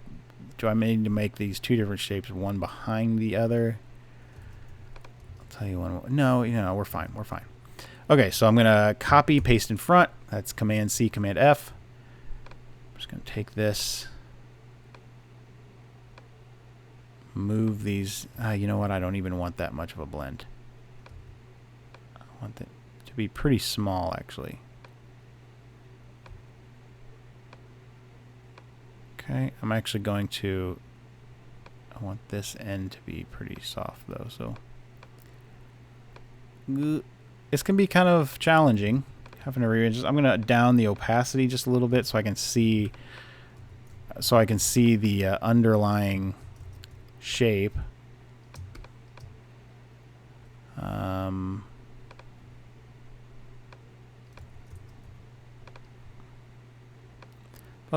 S1: do I need to make these two different shapes, one behind the other? I'll tell you one. No, we're fine. We're fine. Okay, so I'm going to copy, paste in front. That's Command C, Command F. I'm just going to take this, move these. You know what? I don't even want that much of a blend. I want it to be pretty small, actually. Okay, I'm actually going to, I want this end to be pretty soft, though, so. This can be kind of challenging, having to rearrange. I'm going to down the opacity just a little bit so I can see the underlying shape. I'll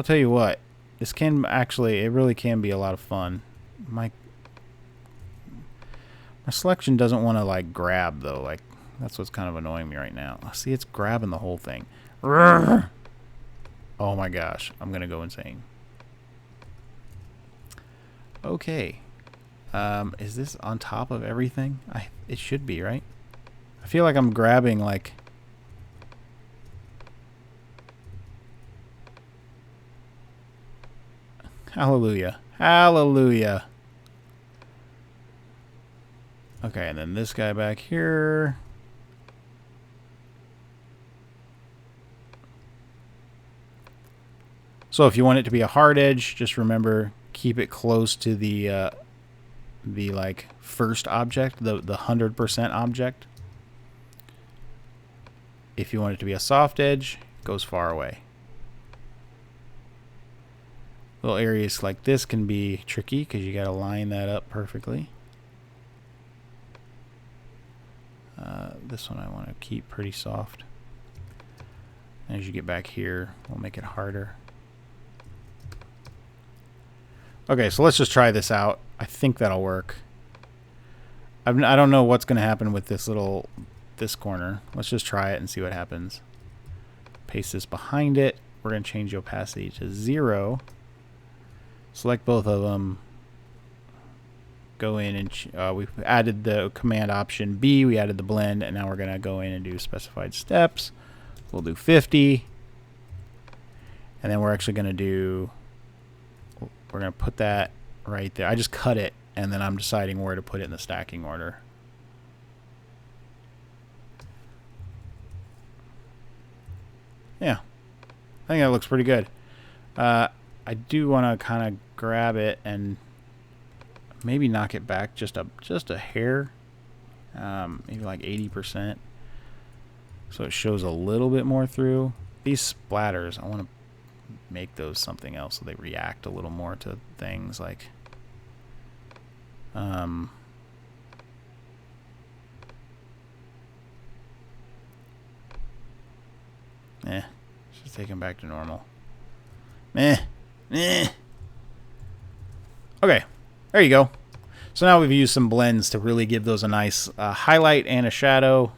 S1: tell you what, this can actually, it really can be a lot of fun. My selection doesn't want to like grab though, like that's what's kind of annoying me right now. See, it's grabbing the whole thing. Oh my gosh, I'm gonna go insane. Okay, is this on top of everything? It should be, right? I feel like I'm grabbing like. Hallelujah. Hallelujah. Okay, and then this guy back here. So if you want it to be a hard edge, just remember, keep it close to the like first object, the 100% object. If you want it to be a soft edge, it goes far away. Little areas like this can be tricky because you got to line that up perfectly. This one I want to keep pretty soft. As you get back here, we'll make it harder. Okay, so let's just try this out. I think that'll work. I don't know what's going to happen with this corner. Let's just try it and see what happens. Paste this behind it. We're going to change the opacity to 0. Select both of them. Go in and we've added the command option B. We added the blend, and now we're going to go in and do specified steps. We'll do 50. And then we're actually going to do... We're going to put that right there. I just cut it, and then I'm deciding where to put it in the stacking order. Yeah, I think that looks pretty good. I do want to kind of grab it and maybe knock it back just a hair, maybe like 80%, so it shows a little bit more through. These splatters, I want to make those something else so they react a little more to things like just take them back to normal. Okay, there you go. So now we've used some blends to really give those a nice highlight and a shadow.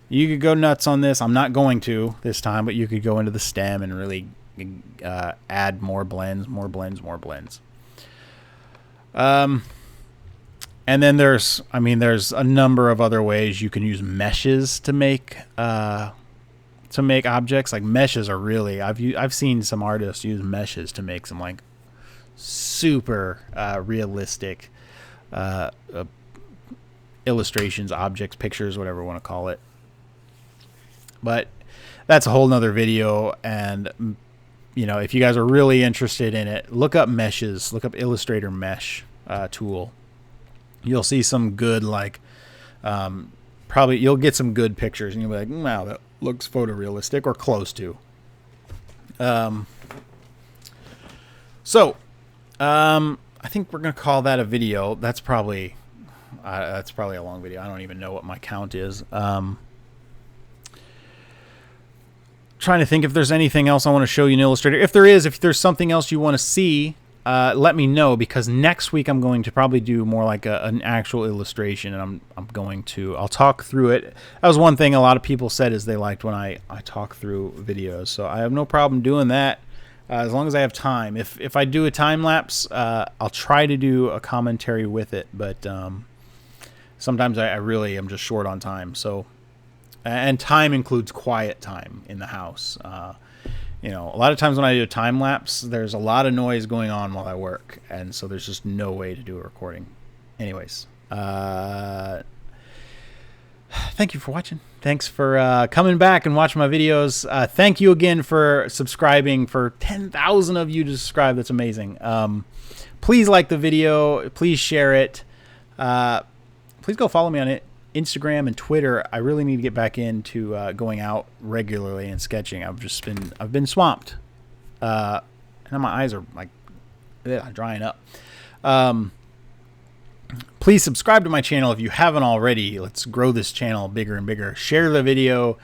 S1: You could go nuts on this. I'm not going to this time, but you could go into the stem and really add more blends. And then there's a number of other ways you can use meshes to make objects. Like meshes are really, I've seen some artists use meshes to make some like super realistic illustrations, objects, pictures, whatever you want to call it. But that's a whole nother video, and you know, if you guys are really interested in it, look up meshes, look up Illustrator Mesh tool. You'll see some good, like, probably you'll get some good pictures, and you'll be like, wow, that looks photorealistic or close to. I think we're gonna call that a video. That's probably a long video. I don't even know what my count is. Trying to think if there's anything else I want to show you in Illustrator. If there's something else you want to see, let me know, because next week I'm going to probably do more like an actual illustration, and I'll talk through it. That was one thing a lot of people said is they liked when I talk through videos, so I have no problem doing that as long as I have time. If I do a time lapse, I'll try to do a commentary with it, but sometimes I really am just short on time. So. And time includes quiet time in the house. You know, a lot of times when I do a time lapse, there's a lot of noise going on while I work, and so there's just no way to do a recording. Anyways, thank you for watching. Thanks for coming back and watching my videos. Thank you again for subscribing. For 10,000 of you to subscribe, that's amazing. Please like the video. Please share it. Please go follow me on Instagram and Twitter. I really need to get back into going out regularly and sketching. I've been swamped, and my eyes are like drying up. Please subscribe to my channel if you haven't already. Let's grow this channel bigger and bigger. Share the video.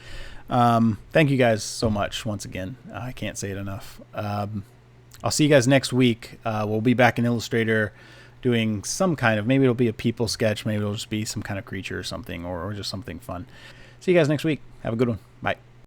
S1: Thank you guys so much once again. I can't say it enough. I'll see you guys next week. We'll be back in Illustrator doing some kind of, maybe it'll be a people sketch, maybe it'll just be some kind of creature or something, or just something fun. See you guys next week. Have a good one. Bye.